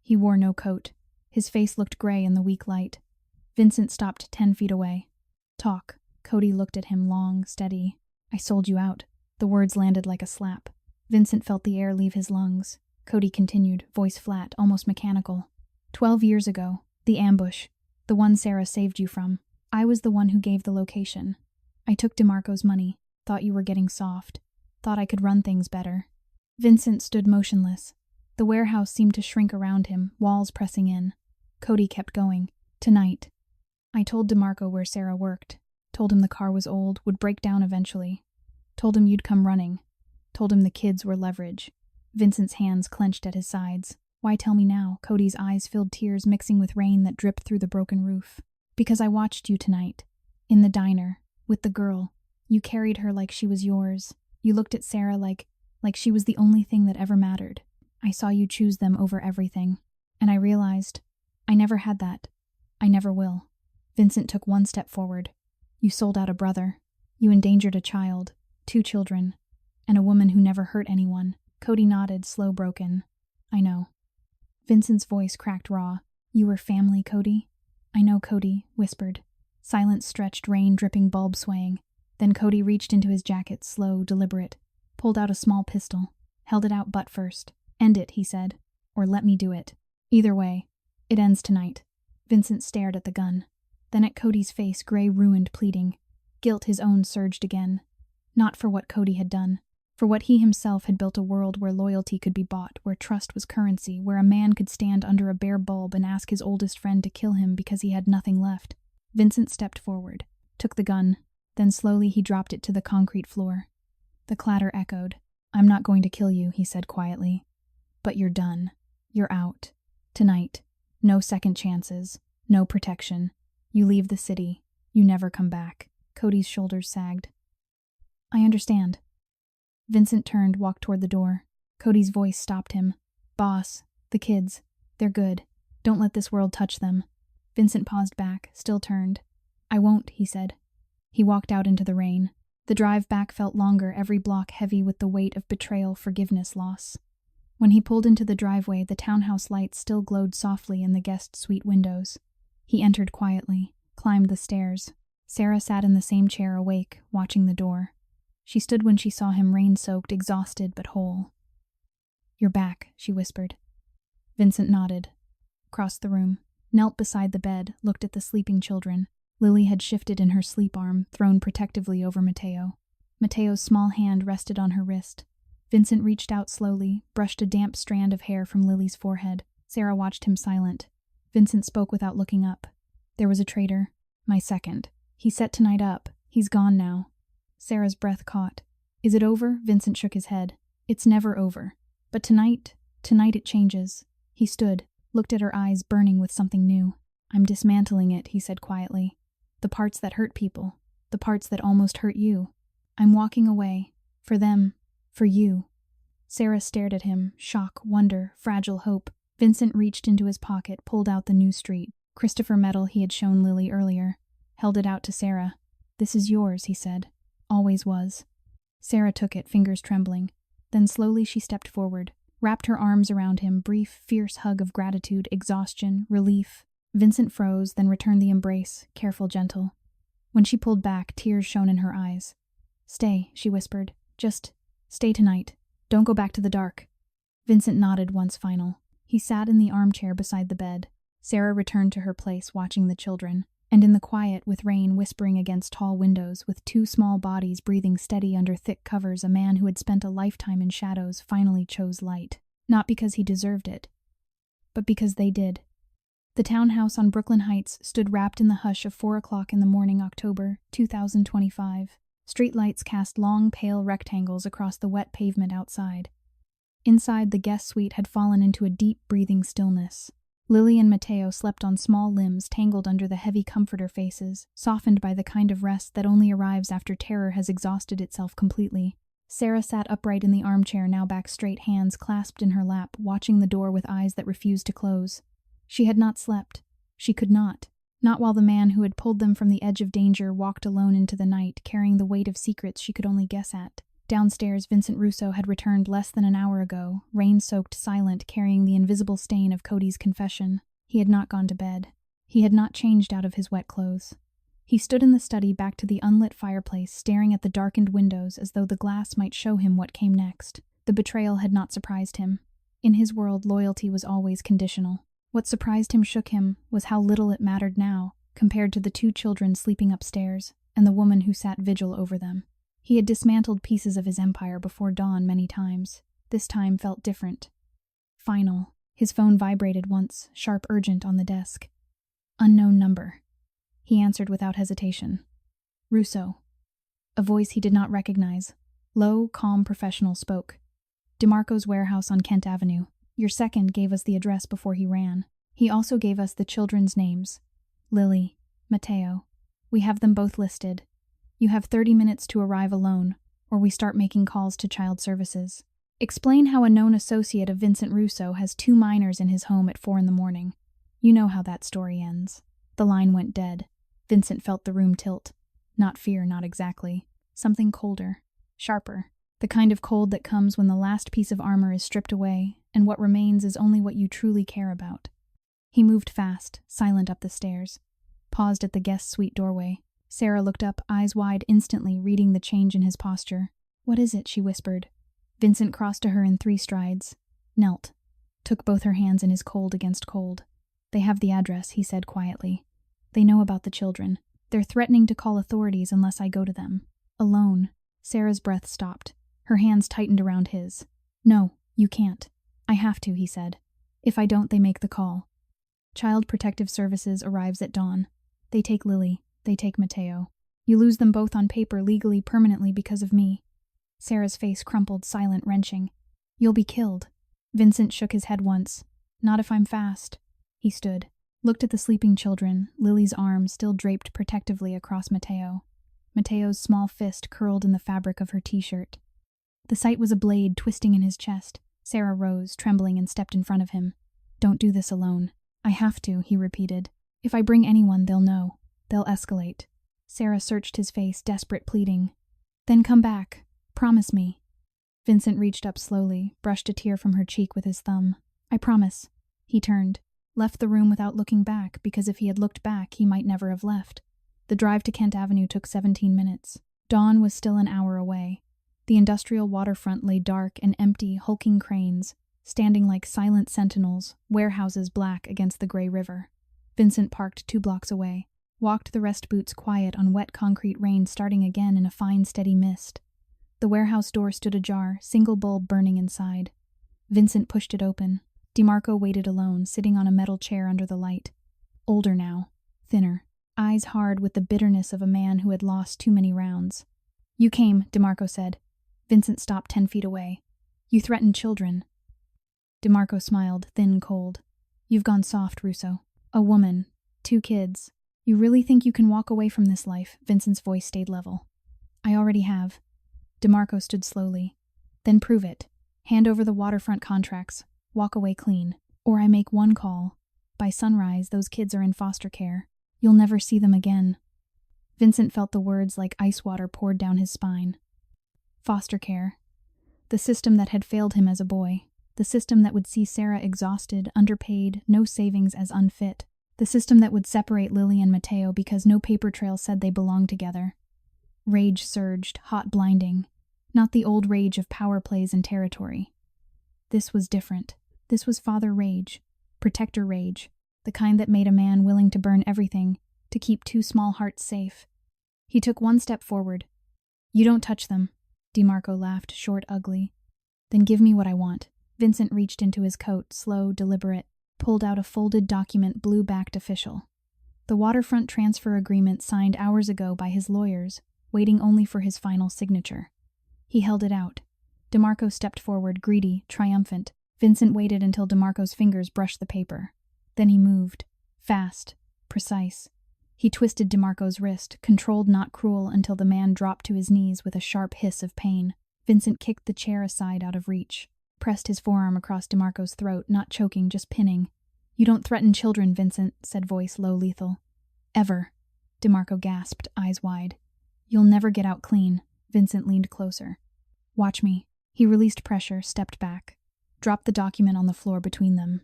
He wore no coat. His face looked gray in the weak light. Vincent stopped 10 feet away. Talk. Cody looked at him long, steady. I sold you out. The words landed like a slap. Vincent felt the air leave his lungs. Cody continued, voice flat, almost mechanical. 12 years ago, the ambush, the one Sarah saved you from. I was the one who gave the location. I took DeMarco's money, thought you were getting soft, thought I could run things better. Vincent stood motionless. The warehouse seemed to shrink around him, walls pressing in. Cody kept going. Tonight. I told DeMarco where Sarah worked. Told him the car was old, would break down eventually. Told him you'd come running. Told him the kids were leverage. Vincent's hands clenched at his sides. Why tell me now? Cody's eyes filled tears mixing with rain that dripped through the broken roof. Because I watched you tonight. In the diner. With the girl. You carried her like she was yours. You looked at Sarah like she was the only thing that ever mattered. I saw you choose them over everything. And I realized, I never had that. I never will. Vincent took 1 step forward. You sold out a brother. You endangered a child, 2 children, and a woman who never hurt anyone. Cody nodded, slow, broken. I know. Vincent's voice cracked raw. You were family, Cody? I know, Cody, whispered. Silence stretched, rain dripping, bulb swaying. Then Cody reached into his jacket, slow, deliberate. Pulled out a small pistol. Held it out butt first. End it, he said. Or let me do it. Either way, it ends tonight. Vincent stared at the gun. Then at Cody's face, gray, ruined, pleading. Guilt, his own, surged again. Not for what Cody had done. For what he himself had built, a world where loyalty could be bought, where trust was currency, where a man could stand under a bare bulb and ask his oldest friend to kill him because he had nothing left. Vincent stepped forward, took the gun, then slowly he dropped it to the concrete floor. The clatter echoed. "I'm not going to kill you," he said quietly. "But you're done. You're out. Tonight. No second chances. No protection. You leave the city. You never come back." Cody's shoulders sagged. "I understand." Vincent turned, walked toward the door. Cody's voice stopped him. "Boss, the kids. They're good. Don't let this world touch them." Vincent paused back, still turned. "I won't," he said. He walked out into the rain. The drive back felt longer, every block heavy with the weight of betrayal, forgiveness, loss. When he pulled into the driveway, the townhouse lights still glowed softly in the guest suite windows. He entered quietly, climbed the stairs. Sarah sat in the same chair, awake, watching the door. She stood when she saw him, rain-soaked, exhausted but whole. "You're back," she whispered. Vincent nodded. Crossed the room, knelt beside the bed, looked at the sleeping children. Lily had shifted in her sleep arm, thrown protectively over Mateo. Mateo's small hand rested on her wrist. Vincent reached out slowly, brushed a damp strand of hair from Lily's forehead. Sarah watched him silent. Vincent spoke without looking up. "There was a traitor. My second. He set tonight up. He's gone now." Sarah's breath caught. "Is it over?" Vincent shook his head. "It's never over. But tonight it changes." He stood, looked at her eyes burning with something new. "I'm dismantling it," he said quietly. "The parts that hurt people. The parts that almost hurt you. I'm walking away. For them. For you." Sarah stared at him, shock, wonder, fragile hope. Vincent reached into his pocket, pulled out the new street, Christopher medal he had shown Lily earlier, held it out to Sarah. "This is yours," he said. "Always was." Sarah took it, fingers trembling. Then slowly she stepped forward, wrapped her arms around him, brief, fierce hug of gratitude, exhaustion, relief. Vincent froze, then returned the embrace, careful, gentle. When she pulled back, tears shone in her eyes. "Stay," she whispered. "Just stay tonight. Don't go back to the dark." Vincent nodded once final. He sat in the armchair beside the bed. Sarah returned to her place, watching the children. And in the quiet, with rain whispering against tall windows, with two small bodies breathing steady under thick covers, a man who had spent a lifetime in shadows finally chose light. Not because he deserved it, but because they did. The townhouse on Brooklyn Heights stood wrapped in the hush of 4 o'clock in the morning, October 2025. Streetlights cast long, pale rectangles across the wet pavement outside. Inside, the guest suite had fallen into a deep, breathing stillness. Lily and Mateo slept on small limbs tangled under the heavy comforter faces, softened by the kind of rest that only arrives after terror has exhausted itself completely. Sarah sat upright in the armchair, now back straight, hands clasped in her lap, watching the door with eyes that refused to close. She had not slept. She could not. Not while the man who had pulled them from the edge of danger walked alone into the night, carrying the weight of secrets she could only guess at. Downstairs, Vincent Russo had returned less than an hour ago, rain-soaked, silent, carrying the invisible stain of Cody's confession. He had not gone to bed. He had not changed out of his wet clothes. He stood in the study back to the unlit fireplace, staring at the darkened windows as though the glass might show him what came next. The betrayal had not surprised him. In his world, loyalty was always conditional. What surprised him, shook him, was how little it mattered now, compared to the two children sleeping upstairs, and the woman who sat vigil over them. He had dismantled pieces of his empire before dawn many times. This time felt different. Final. His phone vibrated once, sharp, urgent, on the desk. "Unknown number." He answered without hesitation. "Russo." A voice he did not recognize. Low, calm professional spoke. "DeMarco's warehouse on Kent Avenue. Your second gave us the address before he ran. He also gave us the children's names. Lily, Mateo. We have them both listed. You have 30 minutes to arrive alone, or we start making calls to child services. Explain how a known associate of Vincent Russo has 2 minors in his home at 4 in the morning. You know how that story ends." The line went dead. Vincent felt the room tilt. Not fear, not exactly. Something colder, sharper. The kind of cold that comes when the last piece of armor is stripped away, and what remains is only what you truly care about. He moved fast, silent up the stairs. Paused at the guest suite doorway. Sarah looked up, eyes wide instantly, reading the change in his posture. "What is it?" she whispered. Vincent crossed to her in 3 strides. Knelt. Took both her hands in his cold against cold. "They have the address," he said quietly. "They know about the children. They're threatening to call authorities unless I go to them. Alone." Sarah's breath stopped. Her hands tightened around his. "No, you can't." "I have to," he said. "If I don't, they make the call. Child Protective Services arrives at dawn. They take Lily. They take Mateo. You lose them both on paper legally permanently because of me. Sarah's face crumpled, silent, wrenching. You'll be killed. Vincent shook his head once. Not if I'm fast. He stood, looked at the sleeping children, Lily's arm still draped protectively across Mateo. Mateo's small fist curled in the fabric of her t-shirt. The sight was a blade twisting in his chest. Sarah rose, trembling, and stepped in front of him. Don't do this alone. I have to, he repeated. If I bring anyone, they'll know. They'll escalate. Sarah searched his face, desperate, pleading. Then come back. Promise me. Vincent reached up slowly, brushed a tear from her cheek with his thumb. I promise. He turned, left the room without looking back, because if he had looked back, he might never have left. The drive to Kent Avenue took 17 minutes. Dawn was still an hour away. The industrial waterfront lay dark and empty, hulking cranes, standing like silent sentinels, warehouses black against the gray river. Vincent parked 2 blocks away, walked the rest boots quiet on wet concrete, rain starting again in a fine, steady mist. The warehouse door stood ajar, single bulb burning inside. Vincent pushed it open. DeMarco waited alone, sitting on a metal chair under the light. Older now, thinner, eyes hard with the bitterness of a man who had lost too many rounds. You came, DeMarco said. Vincent stopped 10 feet away. You threatened children. DeMarco smiled, thin, cold. You've gone soft, Russo. A woman, 2 kids. You really think you can walk away from this life? Vincent's voice stayed level. I already have. DeMarco stood slowly. Then prove it. Hand over the waterfront contracts. Walk away clean. Or I make one call. By sunrise, those kids are in foster care. You'll never see them again. Vincent felt the words like ice water poured down his spine. Foster care. The system that had failed him as a boy. The system that would see Sarah exhausted, underpaid, no savings, as unfit. The system that would separate Lily and Mateo because no paper trail said they belonged together. Rage surged, hot, blinding. Not the old rage of power plays and territory. This was different. This was father rage. Protector rage. The kind that made a man willing to burn everything to keep 2 small hearts safe. He took 1 step forward. You don't touch them. DeMarco laughed, short, ugly. Then give me what I want. Vincent reached into his coat, slow, deliberate, pulled out a folded document, blue-backed, official. The waterfront transfer agreement signed hours ago by his lawyers, waiting only for his final signature. He held it out. DeMarco stepped forward, greedy, triumphant. Vincent waited until DeMarco's fingers brushed the paper. Then he moved. Fast. Precise. He twisted DeMarco's wrist, controlled, not cruel, until the man dropped to his knees with a sharp hiss of pain. Vincent kicked the chair aside out of reach, pressed his forearm across DeMarco's throat, not choking, just pinning. You don't threaten children, Vincent, said voice low, lethal. Ever. DeMarco gasped, eyes wide. You'll never get out clean. Vincent leaned closer. Watch me. He released pressure, stepped back. Dropped the document on the floor between them.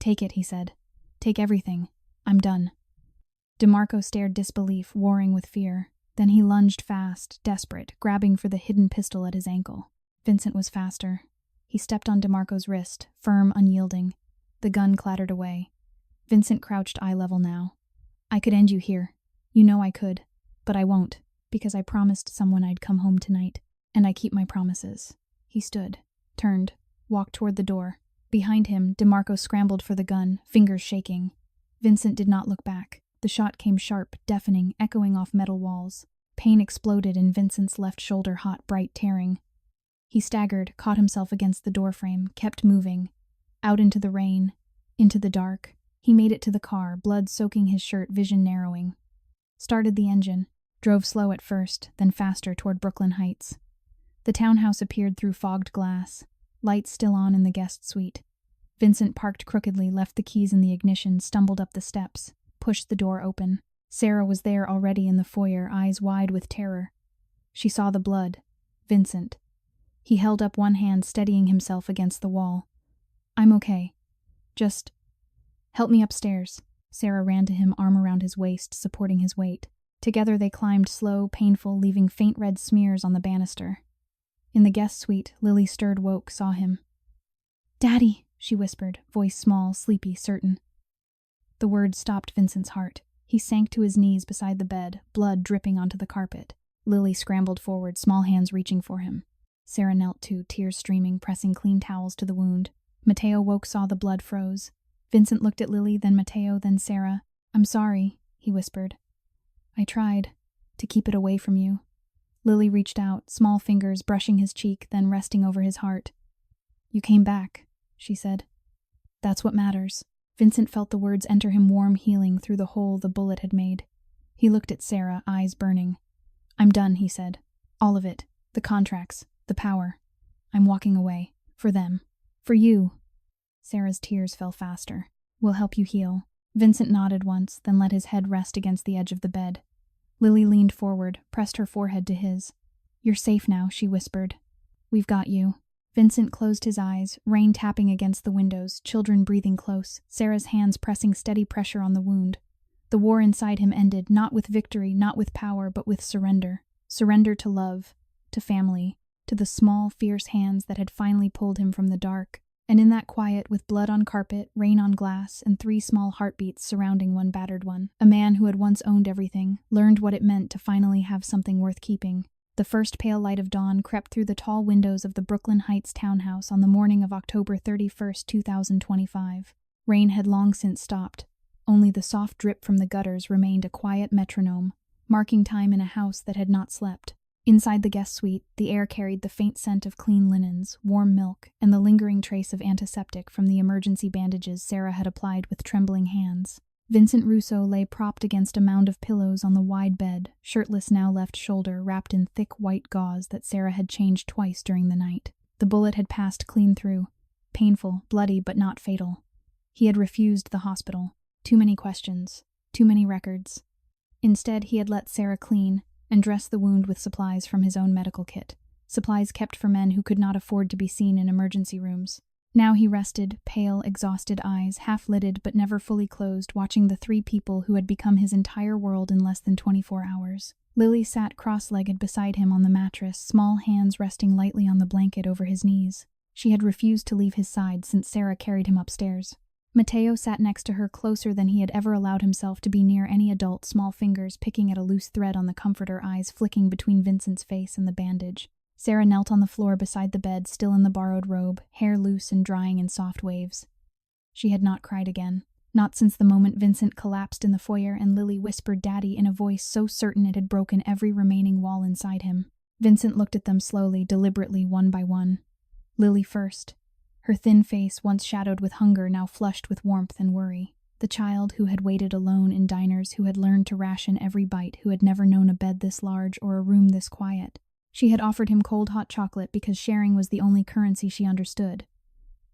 Take it, he said. Take everything. I'm done. DeMarco stared disbelief, warring with fear. Then he lunged fast, desperate, grabbing for the hidden pistol at his ankle. Vincent was faster. He stepped on DeMarco's wrist, firm, unyielding. The gun clattered away. Vincent crouched eye level now. I could end you here. You know I could. But I won't, because I promised someone I'd come home tonight. And I keep my promises. He stood, turned, walked toward the door. Behind him, DeMarco scrambled for the gun, fingers shaking. Vincent did not look back. The shot came sharp, deafening, echoing off metal walls. Pain exploded in Vincent's left shoulder, hot, bright, tearing. He staggered, caught himself against the doorframe, kept moving. Out into the rain, into the dark. He made it to the car, blood soaking his shirt, vision narrowing. Started the engine, drove slow at first, then faster toward Brooklyn Heights. The townhouse appeared through fogged glass, lights still on in the guest suite. Vincent parked crookedly, left the keys in the ignition, stumbled up the steps, pushed the door open. Sarah was there already in the foyer, eyes wide with terror. She saw the blood. Vincent. He held up one hand, steadying himself against the wall. I'm okay. Just help me upstairs. Sarah ran to him, arm around his waist, supporting his weight. Together they climbed, slow, painful, leaving faint red smears on the banister. In the guest suite, Lily stirred, woke, saw him. Daddy, she whispered, voice small, sleepy, certain. The words stopped Vincent's heart. He sank to his knees beside the bed, blood dripping onto the carpet. Lily scrambled forward, small hands reaching for him. Sarah knelt too, tears streaming, pressing clean towels to the wound. Mateo woke, saw the blood, froze. Vincent looked at Lily, then Mateo, then Sarah. I'm sorry, he whispered. I tried to keep it away from you. Lily reached out, small fingers brushing his cheek, then resting over his heart. You came back, she said. That's what matters. Vincent felt the words enter him warm, healing through the hole the bullet had made. He looked at Sarah, eyes burning. I'm done, he said. All of it. The contracts. The power. I'm walking away. For them. For you. Sarah's tears fell faster. We'll help you heal. Vincent nodded once, then let his head rest against the edge of the bed. Lily leaned forward, pressed her forehead to his. You're safe now, she whispered. We've got you. Vincent closed his eyes, rain tapping against the windows, children breathing close, Sarah's hands pressing steady pressure on the wound. The war inside him ended, not with victory, not with power, but with surrender. Surrender to love, to family, to the small, fierce hands that had finally pulled him from the dark. And in that quiet, with blood on carpet, rain on glass, and 3 small heartbeats surrounding one battered one, a man who had once owned everything, learned what it meant to finally have something worth keeping. The first pale light of dawn crept through the tall windows of the Brooklyn Heights townhouse on the morning of October 31st, 2025. Rain had long since stopped. Only the soft drip from the gutters remained a quiet metronome, marking time in a house that had not slept. Inside the guest suite, the air carried the faint scent of clean linens, warm milk, and the lingering trace of antiseptic from the emergency bandages Sarah had applied with trembling hands. Vincent Russo lay propped against a mound of pillows on the wide bed, shirtless now left shoulder wrapped in thick white gauze that Sarah had changed twice during the night. The bullet had passed clean through. Painful, bloody, but not fatal. He had refused the hospital. Too many questions. Too many records. Instead, he had let Sarah clean and dress the wound with supplies from his own medical kit. Supplies kept for men who could not afford to be seen in emergency rooms. Now he rested, pale, exhausted eyes, half-lidded but never fully closed, watching the 3 people who had become his entire world in less than 24 hours. Lily sat cross-legged beside him on the mattress, small hands resting lightly on the blanket over his knees. She had refused to leave his side since Sarah carried him upstairs. Mateo sat next to her, closer than he had ever allowed himself to be near any adult, small fingers picking at a loose thread on the comforter, eyes flicking between Vincent's face and the bandage. Sarah knelt on the floor beside the bed, still in the borrowed robe, hair loose and drying in soft waves. She had not cried again. Not since the moment Vincent collapsed in the foyer and Lily whispered "Daddy" in a voice so certain it had broken every remaining wall inside him. Vincent looked at them slowly, deliberately, one by one. Lily first. Her thin face, once shadowed with hunger, now flushed with warmth and worry. The child who had waited alone in diners, who had learned to ration every bite, who had never known a bed this large or a room this quiet. She had offered him cold hot chocolate because sharing was the only currency she understood.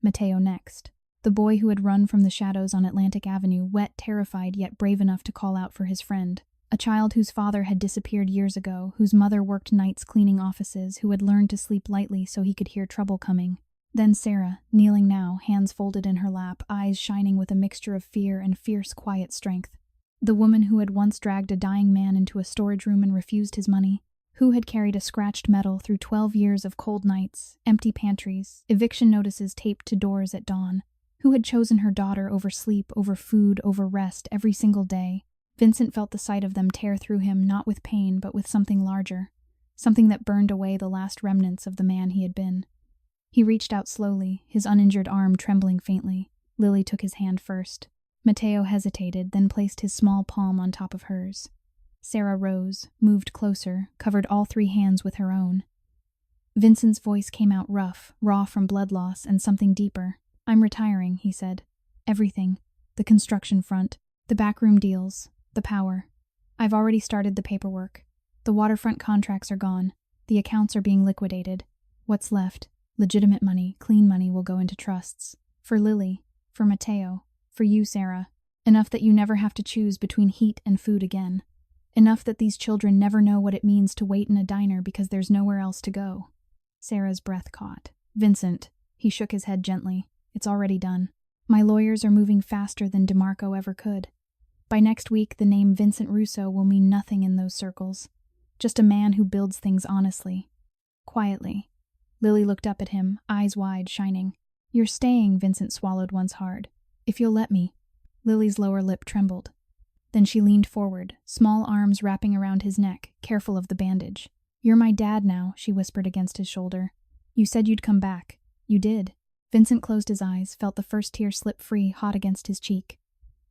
Mateo next. The boy who had run from the shadows on Atlantic Avenue, wet, terrified, yet brave enough to call out for his friend. A child whose father had disappeared years ago, whose mother worked nights cleaning offices, who had learned to sleep lightly so he could hear trouble coming. Then Sarah, kneeling now, hands folded in her lap, eyes shining with a mixture of fear and fierce, quiet strength. The woman who had once dragged a dying man into a storage room and refused his money. Who had carried a scratched metal through 12 years of cold nights, empty pantries, eviction notices taped to doors at dawn. Who had chosen her daughter over sleep, over food, over rest every single day. Vincent felt the sight of them tear through him, not with pain, but with something larger. Something that burned away the last remnants of the man he had been. He reached out slowly, his uninjured arm trembling faintly. Lily took his hand first. Mateo hesitated, then placed his small palm on top of hers. Sarah rose, moved closer, covered all 3 hands with her own. Vincent's voice came out rough, raw from blood loss and something deeper. I'm retiring, he said. Everything. The construction front, the backroom deals, the power. I've already started the paperwork. The waterfront contracts are gone. The accounts are being liquidated. What's left? Legitimate money, clean money will go into trusts. For Lily, for Mateo, for you, Sarah. Enough that you never have to choose between heat and food again. Enough that these children never know what it means to wait in a diner because there's nowhere else to go. Sarah's breath caught. Vincent. He shook his head gently. It's already done. My lawyers are moving faster than DeMarco ever could. By next week, the name Vincent Russo will mean nothing in those circles. Just a man who builds things honestly. Quietly. Lily looked up at him, eyes wide, shining. You're staying, Vincent swallowed once hard. If you'll let me. Lily's lower lip trembled. Then she leaned forward, small arms wrapping around his neck, careful of the bandage. You're my dad now, she whispered against his shoulder. You said you'd come back. You did. Vincent closed his eyes, felt the first tear slip free, hot against his cheek.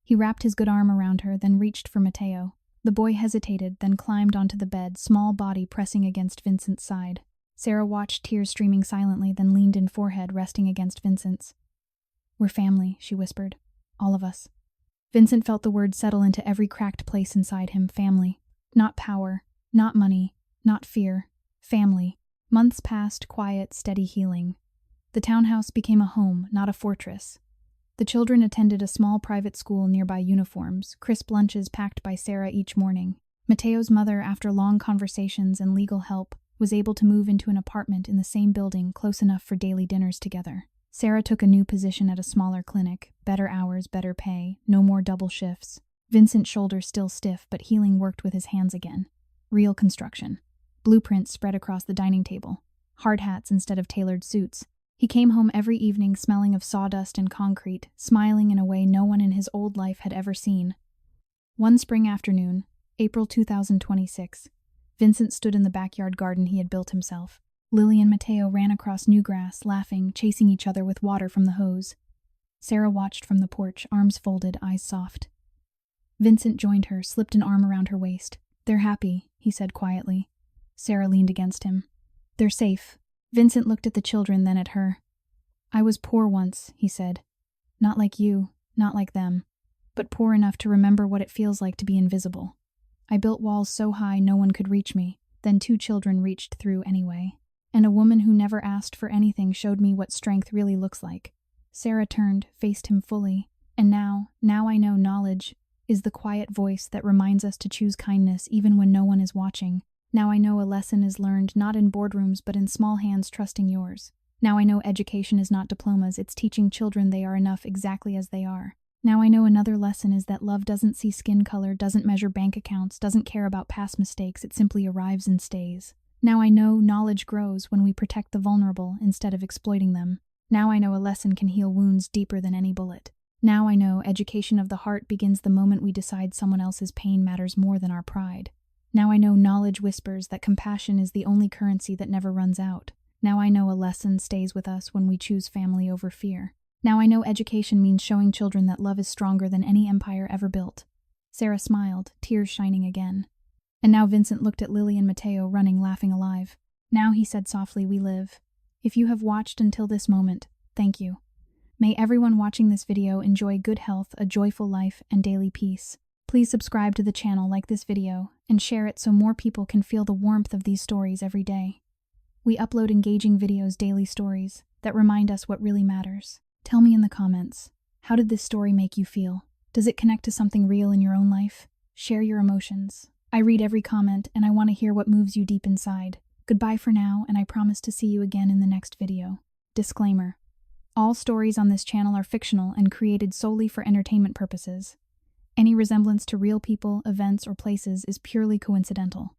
He wrapped his good arm around her, then reached for Mateo. The boy hesitated, then climbed onto the bed, small body pressing against Vincent's side. Sarah watched, tears streaming silently, then leaned in, forehead resting against Vincent's. "We're family," she whispered. "All of us." Vincent felt the words settle into every cracked place inside him. Family. Not power, not money, not fear. Family. Months passed, quiet, steady healing. The townhouse became a home, not a fortress. The children attended a small private school, nearby uniforms, crisp lunches packed by Sarah each morning. Mateo's mother, after long conversations and legal help, was able to move into an apartment in the same building, close enough for daily dinners together. Sarah took a new position at a smaller clinic, better hours, better pay, no more double shifts. Vincent's shoulders still stiff, but healing worked with his hands again. Real construction. Blueprints spread across the dining table. Hard hats instead of tailored suits. He came home every evening smelling of sawdust and concrete, smiling in a way no one in his old life had ever seen. One spring afternoon, April 2026, Vincent stood in the backyard garden he had built himself. Lily and Mateo ran across new grass, laughing, chasing each other with water from the hose. Sarah watched from the porch, arms folded, eyes soft. Vincent joined her, slipped an arm around her waist. "They're happy," he said quietly. Sarah leaned against him. "They're safe." Vincent looked at the children, then at her. "I was poor once," he said. "Not like you, not like them, but poor enough to remember what it feels like to be invisible. I built walls so high no one could reach me, then 2 children reached through anyway. And a woman who never asked for anything showed me what strength really looks like." Sarah turned, faced him fully. "And now I know knowledge is the quiet voice that reminds us to choose kindness even when no one is watching. Now I know a lesson is learned not in boardrooms but in small hands trusting yours. Now I know education is not diplomas, it's teaching children they are enough exactly as they are. Now I know another lesson is that love doesn't see skin color, doesn't measure bank accounts, doesn't care about past mistakes, it simply arrives and stays. Now I know knowledge grows when we protect the vulnerable instead of exploiting them. Now I know a lesson can heal wounds deeper than any bullet. Now I know education of the heart begins the moment we decide someone else's pain matters more than our pride. Now I know knowledge whispers that compassion is the only currency that never runs out. Now I know a lesson stays with us when we choose family over fear. Now I know education means showing children that love is stronger than any empire ever built." Sarah smiled, tears shining again. And now Vincent looked at Lily and Mateo running, laughing alive. "Now," he said softly, "we live. If you have watched until this moment, thank you. May everyone watching this video enjoy good health, a joyful life, and daily peace. Please subscribe to the channel, like this video, and share it so more people can feel the warmth of these stories every day. We upload engaging videos, daily stories, that remind us what really matters. Tell me in the comments, how did this story make you feel? Does it connect to something real in your own life? Share your emotions. I read every comment, and I want to hear what moves you deep inside. Goodbye for now, and I promise to see you again in the next video. Disclaimer: all stories on this channel are fictional and created solely for entertainment purposes. Any resemblance to real people, events, or places is purely coincidental.